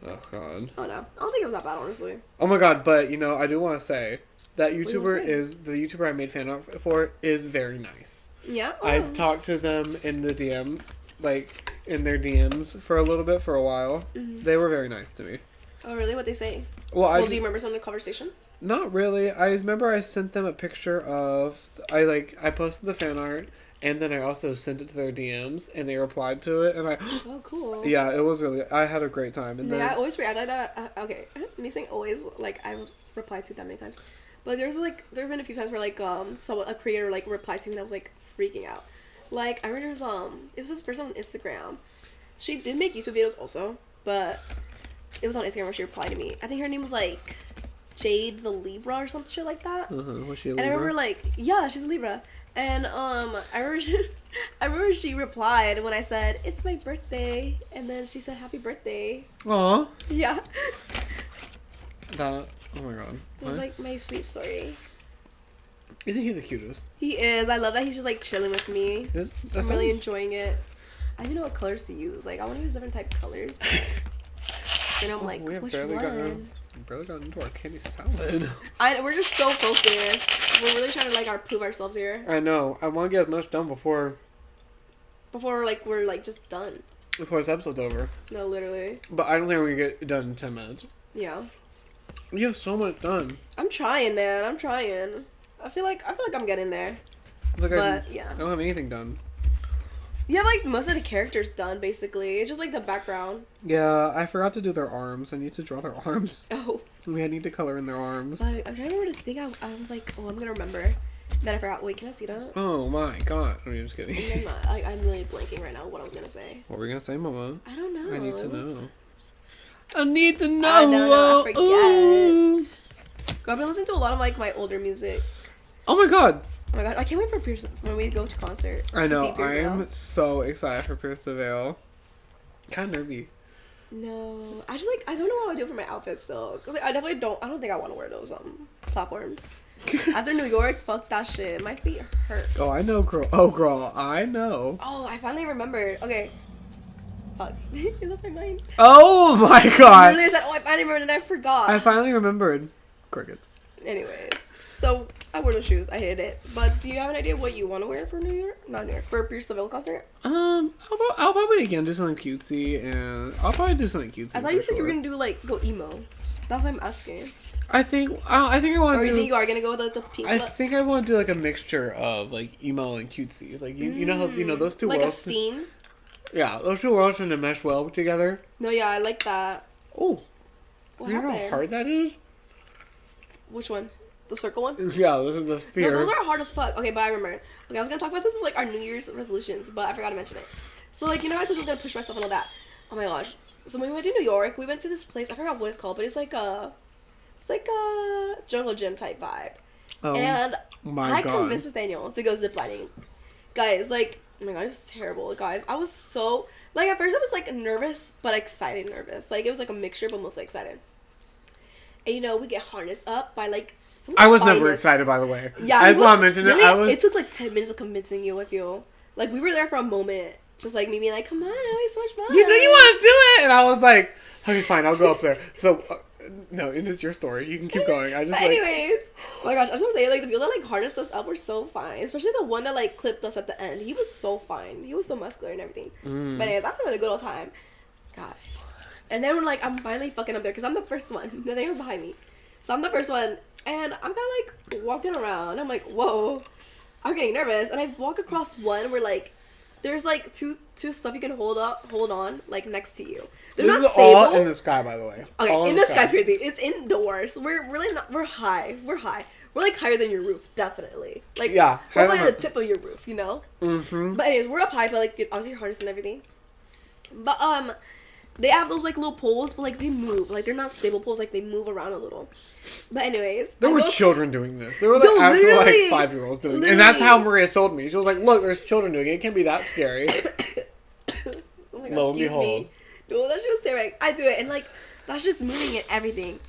Speaker 2: Oh god.
Speaker 3: Oh no, I don't think it was that bad, honestly.
Speaker 2: Oh my god, but you know, I do want to say that the YouTuber I made fan art for is very nice.
Speaker 3: Yeah. Oh.
Speaker 2: I talked to them in the DM, like in their DMs for a little bit, for a while. Mm-hmm. They were very nice to me.
Speaker 3: Oh really? What'd they say?
Speaker 2: Well,
Speaker 3: do you remember some of the conversations?
Speaker 2: Not really. I remember I sent them a picture of I posted the fan art, and then I also sent it to their DMs, and they replied to it, and
Speaker 3: oh cool.
Speaker 2: Yeah, it was really. I had a great time. And
Speaker 3: yeah,
Speaker 2: then
Speaker 3: I always react like that. Okay, me saying always, like I was replied to that many times, but there've been a few times where like a creator like replied to me and I was like freaking out. Like I remember it was this person on Instagram. She did make YouTube videos also, but it was on Instagram where she replied to me. I think her name was like Jade the Libra or some shit like that.
Speaker 2: Was she a Libra?
Speaker 3: And I remember yeah, she's a Libra. And I remember she replied when I said it's my birthday, and then she said happy birthday.
Speaker 2: Aw.
Speaker 3: Yeah.
Speaker 2: Oh my god.
Speaker 3: It was like my sweet story.
Speaker 2: Isn't he the cutest?
Speaker 3: He is. I love that he's just like chilling with me. I'm really
Speaker 2: sounds-
Speaker 3: enjoying it. I don't know what colors to use. Like I want to use different type of colors. But then I'm like,
Speaker 2: we have
Speaker 3: which
Speaker 2: barely
Speaker 3: one?
Speaker 2: gotten into our candy salad.
Speaker 3: We're just so focused. We're really trying to like prove ourselves here.
Speaker 2: I know. I want to get as much done before
Speaker 3: we're like just done.
Speaker 2: this episode's over.
Speaker 3: No, literally.
Speaker 2: But I don't think we're gonna get it done in 10 minutes.
Speaker 3: Yeah.
Speaker 2: You have so much done.
Speaker 3: I'm trying, man. I'm trying. I feel like I'm getting there.
Speaker 2: Like
Speaker 3: But
Speaker 2: I
Speaker 3: yeah.
Speaker 2: don't have anything done.
Speaker 3: You have like most of the characters done basically. It's just like the background.
Speaker 2: Yeah, I forgot to do their arms. I need to draw their arms.
Speaker 3: Oh.
Speaker 2: I need to color in their arms.
Speaker 3: But I'm trying to remember this thing. I was like, oh, I'm gonna remember. Then I forgot. Wait, can I see that?
Speaker 2: Oh my god. I'm just kidding.
Speaker 3: And then I'm really blanking right now what I was gonna say.
Speaker 2: What were we gonna say, Mama?
Speaker 3: I don't know.
Speaker 2: I need to
Speaker 3: It was-
Speaker 2: know. I need to know.
Speaker 3: I know, I forget.
Speaker 2: Ooh.
Speaker 3: Girl, I've been listening to a lot of like my older music.
Speaker 2: Oh my god.
Speaker 3: Oh my god, I can't wait for Pierce when we go to concert.
Speaker 2: I know.
Speaker 3: To see Pierce
Speaker 2: I am
Speaker 3: Veil.
Speaker 2: so excited for Pierce the Veil. Kind of nervy.
Speaker 3: No, I just like I don't know what I would do for my outfit still. 'Cause, like, I definitely don't. I don't think I want to wear those platforms. After New York, fuck that shit. My feet hurt.
Speaker 2: Oh, I know, girl. Oh, girl. I know.
Speaker 3: Oh, I finally remembered. Okay. Fuck. It left my mind.
Speaker 2: Oh my
Speaker 3: I
Speaker 2: god.
Speaker 3: literally said, oh, I finally remembered and I forgot.
Speaker 2: I finally remembered. Crickets.
Speaker 3: Anyways, so I wore those shoes. I hate it. But do you have an idea what you want to wear for New York? Not New York. For Pierce the Veil concert?
Speaker 2: I'll probably again do something cutesy, and I'll probably do something cutesy.
Speaker 3: I thought you said you were gonna do like go emo. That's why I'm asking.
Speaker 2: I think I want
Speaker 3: Or
Speaker 2: to
Speaker 3: you
Speaker 2: do.
Speaker 3: think you are gonna go with the pink?
Speaker 2: I think I want to do like a mixture of like emo and cutesy. Like you know how those two
Speaker 3: like
Speaker 2: worlds.
Speaker 3: a scene.
Speaker 2: Yeah, those two worlds tend to mesh well together.
Speaker 3: No, yeah, I like that.
Speaker 2: Oh,
Speaker 3: What
Speaker 2: you know
Speaker 3: happened?
Speaker 2: how hard that is?
Speaker 3: Which one? The circle one?
Speaker 2: Yeah, this is the
Speaker 3: No,
Speaker 2: sphere.
Speaker 3: those are hard as fuck. Okay, but I remember. Okay, I was gonna talk about this with like our New Year's resolutions, but I forgot to mention it. So like, you know, I told you I was gonna push myself and all that. Oh my gosh. So when we went to New York, we went to this place. I forgot what it's called, but it's like a jungle gym type vibe.
Speaker 2: Oh
Speaker 3: And
Speaker 2: my
Speaker 3: I
Speaker 2: god.
Speaker 3: convinced Nathaniel to go ziplining. Guys, like, oh my god, it was terrible. Guys, I was so like at first I was like nervous, but excited nervous. Like it was like a mixture, but mostly excited. And you know, we get harnessed up by like some
Speaker 2: I was never
Speaker 3: finest.
Speaker 2: excited, by the way.
Speaker 3: Yeah,
Speaker 2: I
Speaker 3: it
Speaker 2: just
Speaker 3: was-
Speaker 2: want to mention it.
Speaker 3: really,
Speaker 2: I was.
Speaker 3: It took like 10 minutes of convincing you. I feel like we were there for a moment, just like me being like, "Come on, it's so much fun."
Speaker 2: You know you want to do it, and I was like, okay, fine, I'll go up there. So, no, it is your story. You can keep going. I just
Speaker 3: But
Speaker 2: like.
Speaker 3: anyways, oh my gosh, I just want to say like the people that like harnessed us up were so fine, especially the one that like clipped us at the end. He was so fine. He was so muscular and everything.
Speaker 2: Mm.
Speaker 3: But anyways, I'm having a good old time, guys. And then when like I'm finally fucking up there because I'm the first one. Nathaniel's behind me, so I'm the first one, and I'm kind of like walking around. I'm like, whoa, I'm getting nervous, and I walk across one where like there's like two stuff you can hold on like next to you. They're
Speaker 2: This is
Speaker 3: not stable.
Speaker 2: all in the sky, by the way.
Speaker 3: Okay,
Speaker 2: All
Speaker 3: in the sky's crazy. It's indoors. We're really not. We're high. We're high. We're like higher than your roof, definitely. Like
Speaker 2: Yeah,
Speaker 3: we're
Speaker 2: higher
Speaker 3: like
Speaker 2: than
Speaker 3: at the tip of your roof, you know.
Speaker 2: Mm-hmm.
Speaker 3: But anyways, we're up high, but like obviously your harness and everything. But they have those like little poles, but like they move. Like they're not stable poles. Like they move around a little. But anyways,
Speaker 2: There
Speaker 3: I
Speaker 2: were
Speaker 3: go-
Speaker 2: children doing this. There were like
Speaker 3: No,
Speaker 2: actual like
Speaker 3: literally.
Speaker 2: 5-year-olds doing it. And that's how Maria sold me. She was like, look, there's children doing it. It can't be that scary.
Speaker 3: Oh my god,
Speaker 2: Lo and
Speaker 3: excuse
Speaker 2: behold.
Speaker 3: me. Dude, that shit was terrifying. I do it, and like that's just moving and everything.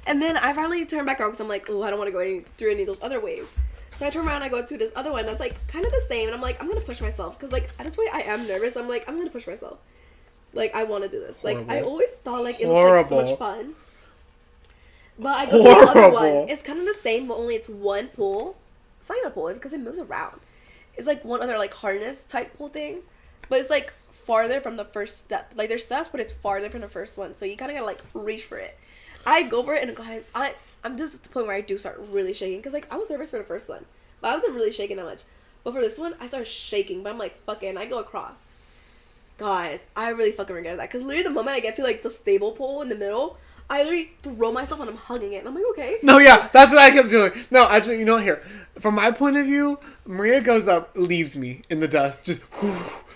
Speaker 3: And then I finally turn back around because I'm like, oh, I don't want to go through any of those other ways. So I turn around and I go through this other one that's like kind of the same, and I'm like, I'm gonna push myself because like at this point I am nervous. I'm like, I'm gonna push myself. Like I want to do this. Like I
Speaker 2: Horrible.
Speaker 3: always thought like it looks like so
Speaker 2: Horrible.
Speaker 3: much fun. But I go to the other
Speaker 2: Horrible.
Speaker 3: one. It's kind of the same, but only it's one pull. It's not even a pull because it moves around. It's like one other like harness type pull thing, but it's like farther from the first step. Like there's steps, but it's farther from the first one. So you kind of gotta like reach for it. I go for it, and guys, I'm just at the point where I do start really shaking because like I was nervous for the first one, but I wasn't really shaking that much. But for this one, I started shaking. But I'm like, fuck it, and I go across. Guys, I really fucking regret that because literally the moment I get to like the stable pole in the middle, I literally throw myself and I'm hugging it, and I'm like, okay.
Speaker 2: No, yeah, that's what I kept doing. No, actually, you know, here, from my point of view, Maria goes up, leaves me in the dust, just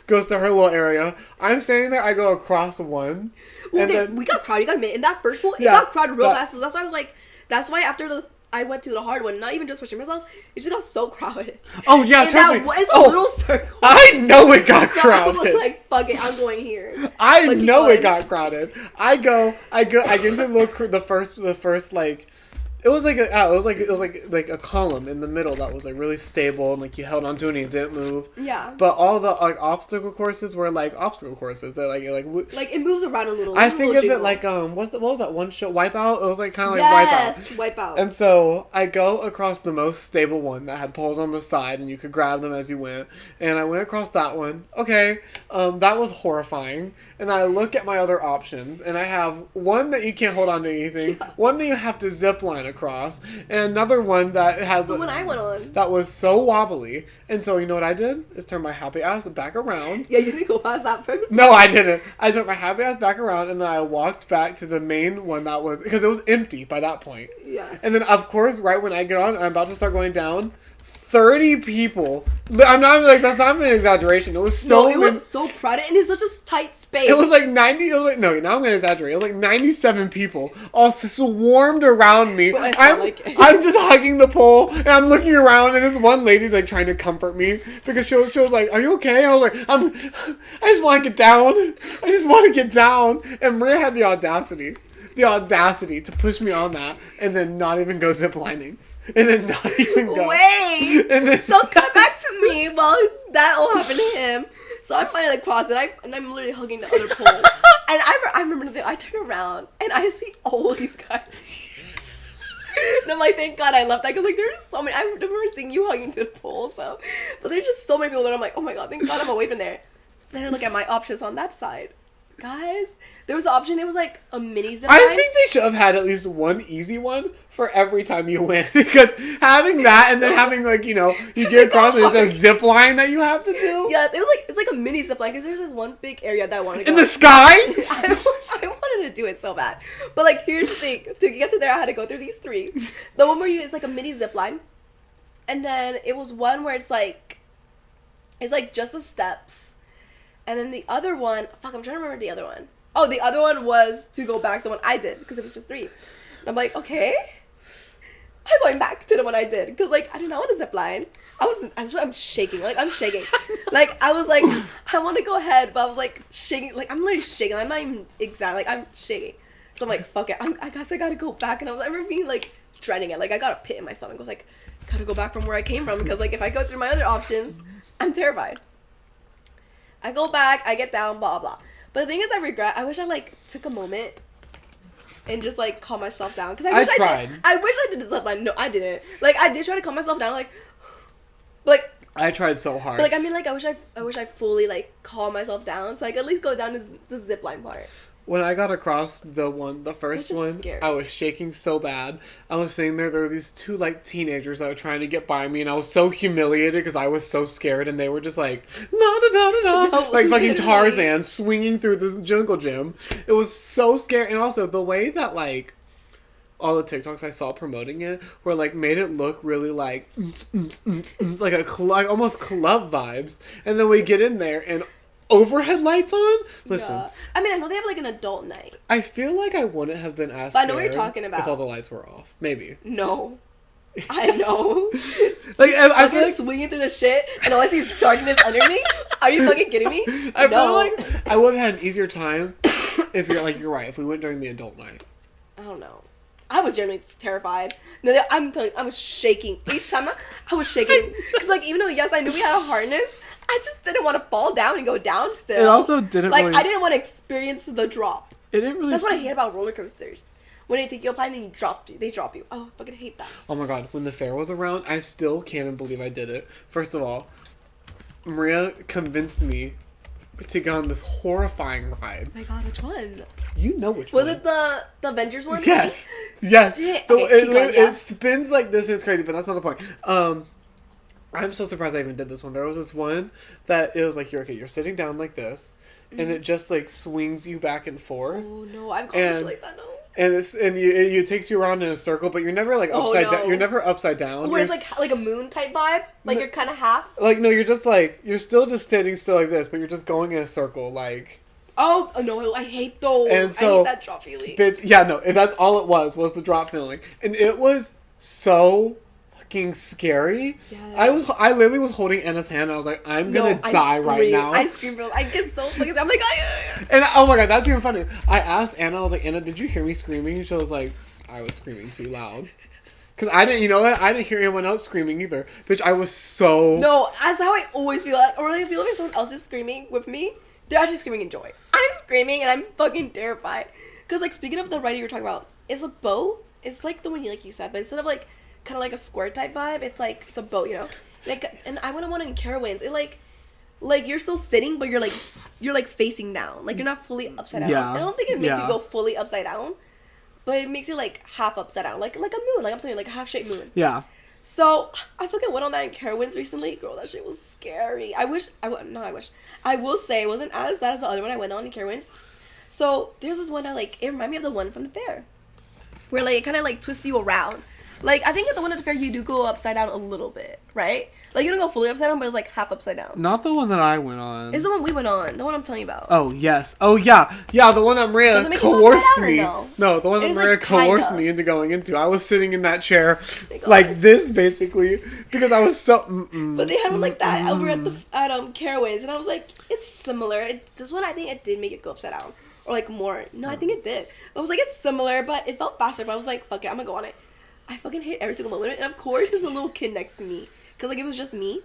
Speaker 2: goes to her little area. I'm standing there, I go across one.
Speaker 3: Well,
Speaker 2: and
Speaker 3: okay,
Speaker 2: then,
Speaker 3: we got crowded. You got to admit, in that first pool, it
Speaker 2: Yeah,
Speaker 3: got crowded real
Speaker 2: that-
Speaker 3: fast. So that's why I was like, that's why after I went to the hard one, not even just pushing myself, it just got so crowded.
Speaker 2: oh, yeah,
Speaker 3: And
Speaker 2: trust
Speaker 3: that
Speaker 2: me.
Speaker 3: was a
Speaker 2: Oh,
Speaker 3: little circle.
Speaker 2: I know it got
Speaker 3: So I
Speaker 2: crowded.
Speaker 3: was like, fuck it, I'm going here.
Speaker 2: I
Speaker 3: Like,
Speaker 2: know
Speaker 3: keep
Speaker 2: it
Speaker 3: going.
Speaker 2: got crowded. I get into the first like It was like a column in the middle that was like really stable and like you held onto it and it didn't move.
Speaker 3: Yeah.
Speaker 2: But all the like obstacle courses were like obstacle courses. They're like
Speaker 3: like it moves around a little.
Speaker 2: I think of it like what was that one show, Wipeout? It was like kind of like
Speaker 3: yes,
Speaker 2: Wipeout.
Speaker 3: Wipeout.
Speaker 2: And so I go across the most stable one that had poles on the side and you could grab them as you went. And I went across that one. Okay, that was horrifying. And I look at my other options and I have one that you can't hold on to anything, one that you have to zip line across, and another one that has
Speaker 3: the one I went on
Speaker 2: that was so wobbly. And so you know what I did is turn my happy ass back around.
Speaker 3: Yeah, you didn't go past that first.
Speaker 2: No, I didn't. I took my happy ass back around and then I walked back to the main one that was, because it was empty by that point.
Speaker 3: Yeah.
Speaker 2: And then of course right when I get on, I'm about to start going down, 30 people. I'm not like, that's not an exaggeration. It was so.
Speaker 3: No, it was so crowded and it's such a tight space.
Speaker 2: It was like 90. It was like, no, now I'm gonna exaggerate. It was like 97 people all swarmed around me.
Speaker 3: Well,
Speaker 2: I'm just hugging the pole and I'm looking around and this one lady's like trying to comfort me because she was like, "Are you okay?" I was like, I just want to get down. I just want to get down. And Maria had the audacity to push me on that and then not even go ziplining. And then not even go.
Speaker 3: Wait!
Speaker 2: And then,
Speaker 3: so come back to me while that all happened to him. So I'm finally like crossing, and I'm literally hugging the other pole. And I remember that I turn around and I see all of you guys. And I'm like, thank God I left that because like there's so many. I remember seeing you hugging to the pole. So, but there's just so many people that I'm like, oh my God, thank God I'm away from there. Then I look at my options on that side. Guys, there was an option. It was like a mini zip line.
Speaker 2: I think they should have had at least one easy one for every time you win because having that and then having like you get across and it's a zip line that you have to do.
Speaker 3: Yes, it's like a mini zip line because there's this one big area that I wanted to go
Speaker 2: in the sky.
Speaker 3: I wanted to do it so bad, but like here's the thing: to get to there, I had to go through these three. The one where it's like a mini zip line, and then it was one where it's like just the steps. And then the other one, I'm trying to remember the other one. Oh, the other one was to go back the one I did because it was just 3. And I'm like, okay, I'm going back to the one I did because like I did not want to zip line. I'm shaking, like I'm shaking, like I was like I want to go ahead, but I was like shaking, like I'm literally shaking. I'm not even exaggerating, like I'm shaking. So I'm like, fuck it, I guess I gotta go back. And I remember being like dreading it, like I got a pit in my stomach. I was like, gotta go back from where I came from because like if I go through my other options, I'm terrified. I go back, I get down, blah, blah. But the thing is, I wish I, like, took a moment and just, like, calm myself down. Because I wish I did the zip line. No, I didn't. Like, I did try to calm myself down, like...
Speaker 2: I tried so hard.
Speaker 3: But, like, I mean, like, I wish I fully, like, calm myself down so I could at least go down the zip line part.
Speaker 2: When I got across the first one, scary. I was shaking so bad. I was sitting there were these 2, like, teenagers that were trying to get by me, and I was so humiliated because I was so scared, and they were just like, la-da-da-da-da, no, like fucking Tarzan swinging through the jungle gym. It was so scary, and also the way that, like, all the TikToks I saw promoting it were, like, made it look really, like, like almost club vibes, and then we get in there, and overhead lights on? Listen.
Speaker 3: Yeah. I mean, I know they have like an adult night.
Speaker 2: I feel like I wouldn't have been asked.
Speaker 3: But I know what you're talking about.
Speaker 2: If all the lights were off. Maybe.
Speaker 3: No. I know.
Speaker 2: Like, I feel like
Speaker 3: swinging through the shit and all I see is darkness under me? Are you fucking kidding me?
Speaker 2: I feel like I would have had an easier time if you're right, if we went during the adult night.
Speaker 3: I don't know. I was genuinely terrified. No, I'm telling you, I was shaking. Each time I was shaking. Because like, even though, yes, I knew we had a harness, I just didn't want to fall down and go down still.
Speaker 2: It also didn't
Speaker 3: like, I didn't want to experience the drop.
Speaker 2: It didn't really...
Speaker 3: That's what I hate about roller coasters. When they take you up high and then they drop you. Oh, I fucking hate that.
Speaker 2: Oh my God. When the fair was around, I still can't believe I did it. First of all, Maria convinced me to go on this horrifying ride.
Speaker 3: Oh my God, which one?
Speaker 2: You know which one.
Speaker 3: Was it the Avengers one?
Speaker 2: Yes. Yes.
Speaker 3: Shit.
Speaker 2: So
Speaker 3: Okay,
Speaker 2: it spins like this and it's crazy, but that's not the point. I'm so surprised I even did this one. There was this one that it was like, you're sitting down like this, and it just like swings you back and forth.
Speaker 3: Oh no, I've gone shit like that, no.
Speaker 2: And it takes you around in a circle, but you're never like upside down. You're never upside down.
Speaker 3: Where it's like a moon type vibe, like you're kind of half.
Speaker 2: Like no, you're just like you're still just standing still like this, but you're just going in a circle, like.
Speaker 3: Oh no, I hate those.
Speaker 2: And so,
Speaker 3: I hate that drop feeling.
Speaker 2: Bitch, yeah, no, that's all it was the drop feeling, and it was so fucking scary. Yes. I literally was holding Anna's hand and I was like, I'm gonna die right now.
Speaker 3: I screamed, I get so fucking I'm like,
Speaker 2: and oh my God, that's even funny. I asked Anna, I was like, Anna, did you hear me screaming? She was like, I was screaming too loud. Because I didn't, you know what? I didn't hear anyone else screaming either. Bitch, I was so...
Speaker 3: No, that's how I always feel. Or like, I feel like someone else is screaming with me, they're actually screaming in joy. I'm screaming and I'm fucking terrified. Because, like, speaking of the writing you were talking about, it's a boat. It's like the one you said, but instead of, like, kind of like a square type vibe, it's like, it's a boat, you know? Like, and I went on one in Carowinds. It, like, you're still sitting, but you're, like, facing down. Like, you're not fully upside down.
Speaker 2: Yeah.
Speaker 3: I don't think it makes you go fully upside down, but it makes you, like, half upside down. Like a moon. Like, I'm telling you, like a half-shaped moon.
Speaker 2: Yeah.
Speaker 3: So, I fucking went on that in Carowinds recently. Girl, that shit was scary. I will say it wasn't as bad as the other one I went on in Carowinds. So, there's this one that, like, it reminded me of the one from the fair. Where, like, it kind of, like, twists you around. Like, I think at the one at the fair, you do go upside down a little bit, right? Like, you don't go fully upside down, but it's, like, half upside down.
Speaker 2: Not the one that I went on.
Speaker 3: It's the one we went on. The one I'm telling you about.
Speaker 2: Oh, yes. Oh, yeah. Yeah, the one that Maria coerced me. No, the one that Maria coerced me into going into. I was sitting in that chair like this, basically, because I was so...
Speaker 3: But they had one like that over at Carowinds, and I was like, it's similar. This one, I think it did make it go upside down. Or, like, more. No, I think it did. I was like, it's similar, but it felt faster. But I was like, fuck it, I'm gonna go on it. I fucking hate every single moment. And, of course, there's a little kid next to me. Because, like, it was just me.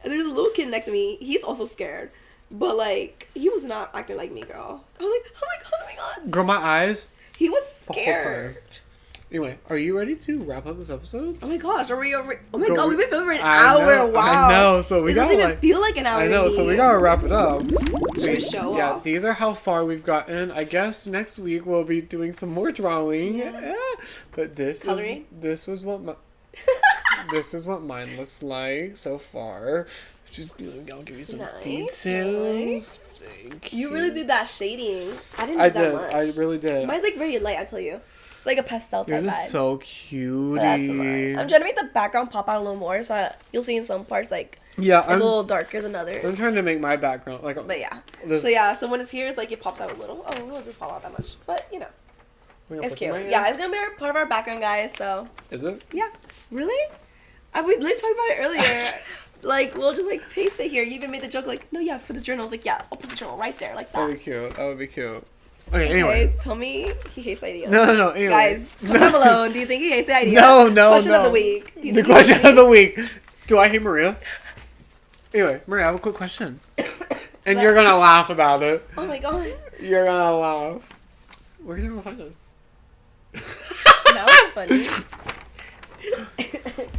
Speaker 3: And there's a little kid next to me. He's also scared. But, like, he was not acting like me, girl. I was like, oh my god.
Speaker 2: Girl, my eyes.
Speaker 3: He was scared.
Speaker 2: Anyway, are you ready to wrap up this episode?
Speaker 3: Oh my gosh, are we over? Oh my
Speaker 2: Girl,
Speaker 3: god, we've been filming for an hour. Wow.
Speaker 2: I know, so we gotta,
Speaker 3: doesn't even feel like an hour.
Speaker 2: I know, so we gotta wrap it up.
Speaker 3: Show
Speaker 2: yeah,
Speaker 3: off.
Speaker 2: these are how far we've gotten. I guess next week we'll be doing some more drawing. Yeah. But this was what this is what mine looks like so far. Just I'll give you some details.
Speaker 3: Nice.
Speaker 2: Thank
Speaker 3: you. You really did that shading. I didn't do that much.
Speaker 2: I really did.
Speaker 3: Mine's like very light, I tell you. It's like a pastel type vibe.
Speaker 2: Yours is so cute.
Speaker 3: That's mine. I'm trying to make the background pop out a little more, so you'll see in some parts like it's a little darker than others.
Speaker 2: I'm trying to make my background like.
Speaker 3: But yeah. So when it's here, it's like it pops out a little. Oh, it doesn't pop out that much, but you know, it's cute. Yeah, it's gonna be part of our background, guys. So.
Speaker 2: Is it?
Speaker 3: Yeah. Really? We literally talked about it earlier. Like, we'll just, like, paste it here. You even made the joke, like, no, yeah, for the journal. I was like, yeah, I'll put the journal right there, like that.
Speaker 2: That would be cute. Okay, anyway.
Speaker 3: Tell me he hates the idea.
Speaker 2: No, anyway.
Speaker 3: Guys, comment below. Do you think he hates the idea?
Speaker 2: No.
Speaker 3: Question of the week.
Speaker 2: The question of the week. Do I hate Maria? Anyway, Maria, I have a quick question. And you're gonna laugh about it.
Speaker 3: Oh my god.
Speaker 2: You're gonna laugh. Where are you gonna find us?
Speaker 3: That was funny.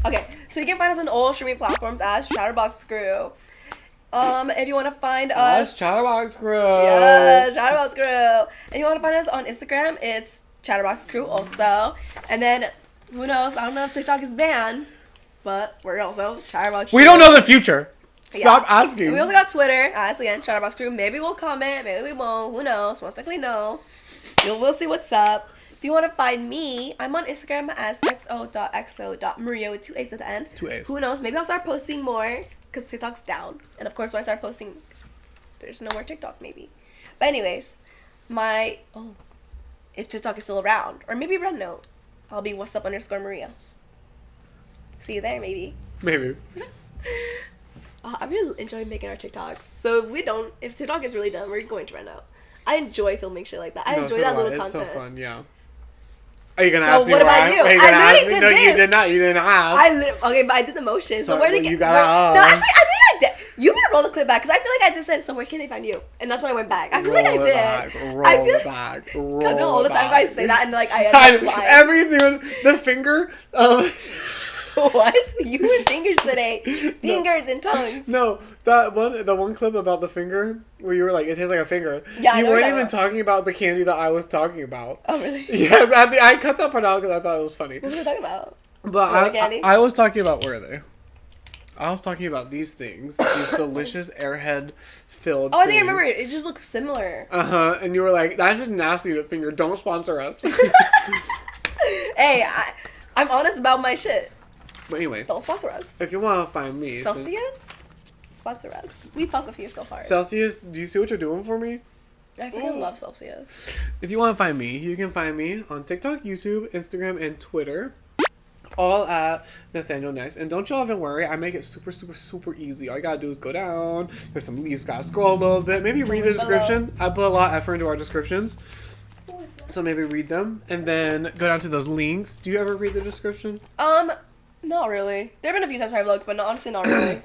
Speaker 3: Okay, so you can find us on all streaming platforms as Chatterbox Crew. If you want to find us,
Speaker 2: Chatterbox Crew.
Speaker 3: Yeah, Chatterbox Crew. And you want to find us on Instagram, it's Chatterbox Crew also. And then who knows? I don't know if TikTok is banned, but we're also Chatterbox Crew.
Speaker 2: We don't know the future. Stop asking.
Speaker 3: And we also got Twitter. Again, Chatterbox Crew. Maybe we'll comment. Maybe we won't. Who knows? Most likely no. We'll see what's up. If you want to find me, I'm on Instagram as xo.xo.maria with 2 A's at the end.
Speaker 2: 2 A's.
Speaker 3: Who knows? Maybe I'll start posting more because TikTok's down. And of course, when I start posting, there's no more TikTok maybe. But anyways, if TikTok is still around, or maybe Red Note, I'll be what's up _Maria. See you there, maybe.
Speaker 2: Maybe.
Speaker 3: I really enjoy making our TikToks. So if TikTok is really done, we're going to Red Note. I enjoy filming shit like that. I enjoy that little content.
Speaker 2: It's so fun, yeah. Are you gonna ask me
Speaker 3: what
Speaker 2: why?
Speaker 3: about you?
Speaker 2: Are you
Speaker 3: I
Speaker 2: ask
Speaker 3: literally
Speaker 2: me?
Speaker 3: did
Speaker 2: No,
Speaker 3: this.
Speaker 2: you did not. You didn't ask.
Speaker 3: Okay, but I did the motion. So where
Speaker 2: well,
Speaker 3: they
Speaker 2: you
Speaker 3: get?
Speaker 2: gotta
Speaker 3: No, actually, I think I did. You better roll the clip back because I feel like I just said, so where can they find you? And that's when I went back. I feel like I did.
Speaker 2: Roll it back.
Speaker 3: Because all the time I say that and like I end up lying.
Speaker 2: Every single the finger.
Speaker 3: What? You and fingers today. Fingers and tongues.
Speaker 2: No, the one clip about the finger where you were like, it tastes like a finger.
Speaker 3: Yeah,
Speaker 2: you weren't even talking about the candy that I was talking about.
Speaker 3: Oh, really?
Speaker 2: Yeah, I cut that part out because I thought it was funny.
Speaker 3: What were you talking about?
Speaker 2: But I was talking about, where are they? I was talking about these things, these delicious airhead filled.
Speaker 3: Oh, I think I remember it. It just looks similar.
Speaker 2: And you were like, that's just nasty to finger. Don't sponsor us.
Speaker 3: Hey, I'm honest about my shit.
Speaker 2: But anyway,
Speaker 3: don't sponsor us.
Speaker 2: If you want to find me,
Speaker 3: Celsius, sponsor us. We fuck with you so far.
Speaker 2: Celsius, do you see what you're doing for me?
Speaker 3: I fucking love Celsius.
Speaker 2: If you want to find me, you can find me on TikTok, YouTube, Instagram, and Twitter. All at Nathaniel Next. And don't y'all even worry, I make it super, super, super easy. All you gotta do is go down. You just gotta scroll a little bit. Maybe read the description. I put a lot of effort into our descriptions. So maybe read them and then go down to those links. Do you ever read the description?
Speaker 3: Not really. There have been a few times where I've looked, but honestly, not really.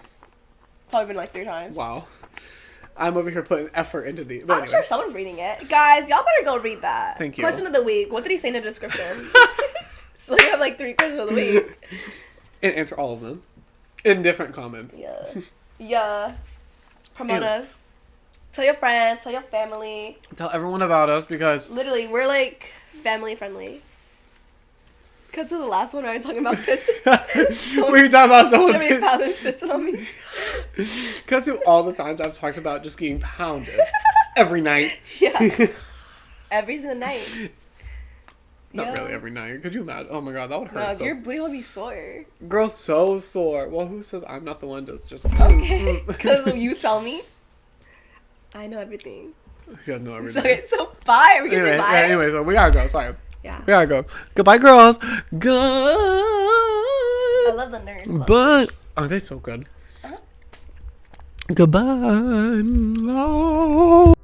Speaker 3: Probably been like 3 times.
Speaker 2: Wow. I'm over here putting effort into the.
Speaker 3: I'm sure someone's reading it. Guys, y'all better go read that.
Speaker 2: Thank you.
Speaker 3: Question of the week. What did he say in the description? So we have like 3 questions of the week.
Speaker 2: And answer all of them in different comments.
Speaker 3: Yeah. Yeah. Promote us. Tell your friends. Tell your family.
Speaker 2: Tell everyone about us because
Speaker 3: literally, we're like family friendly. Cut to the last one where I'm talking about pissing.
Speaker 2: we talking about someone
Speaker 3: Jimmy Fallon pissing on me.
Speaker 2: Cut to all the times I've talked about just getting pounded every night.
Speaker 3: Yeah. Every single night.
Speaker 2: Not really every night. Could you imagine? Oh my god, that would hurt.
Speaker 3: No, your booty will be sore.
Speaker 2: Girl, so sore. Well, who says I'm not the one that's just...
Speaker 3: Okay. Because you tell me. I know everything.
Speaker 2: You guys know everything.
Speaker 3: So bye. We can say bye.
Speaker 2: Yeah, anyway, so we gotta go. Sorry.
Speaker 3: Yeah.
Speaker 2: We gotta go. Goodbye, girls. Good.
Speaker 3: I love the nerd.
Speaker 2: But aren't they so good?
Speaker 3: Uh-huh.
Speaker 2: Goodbye. Oh.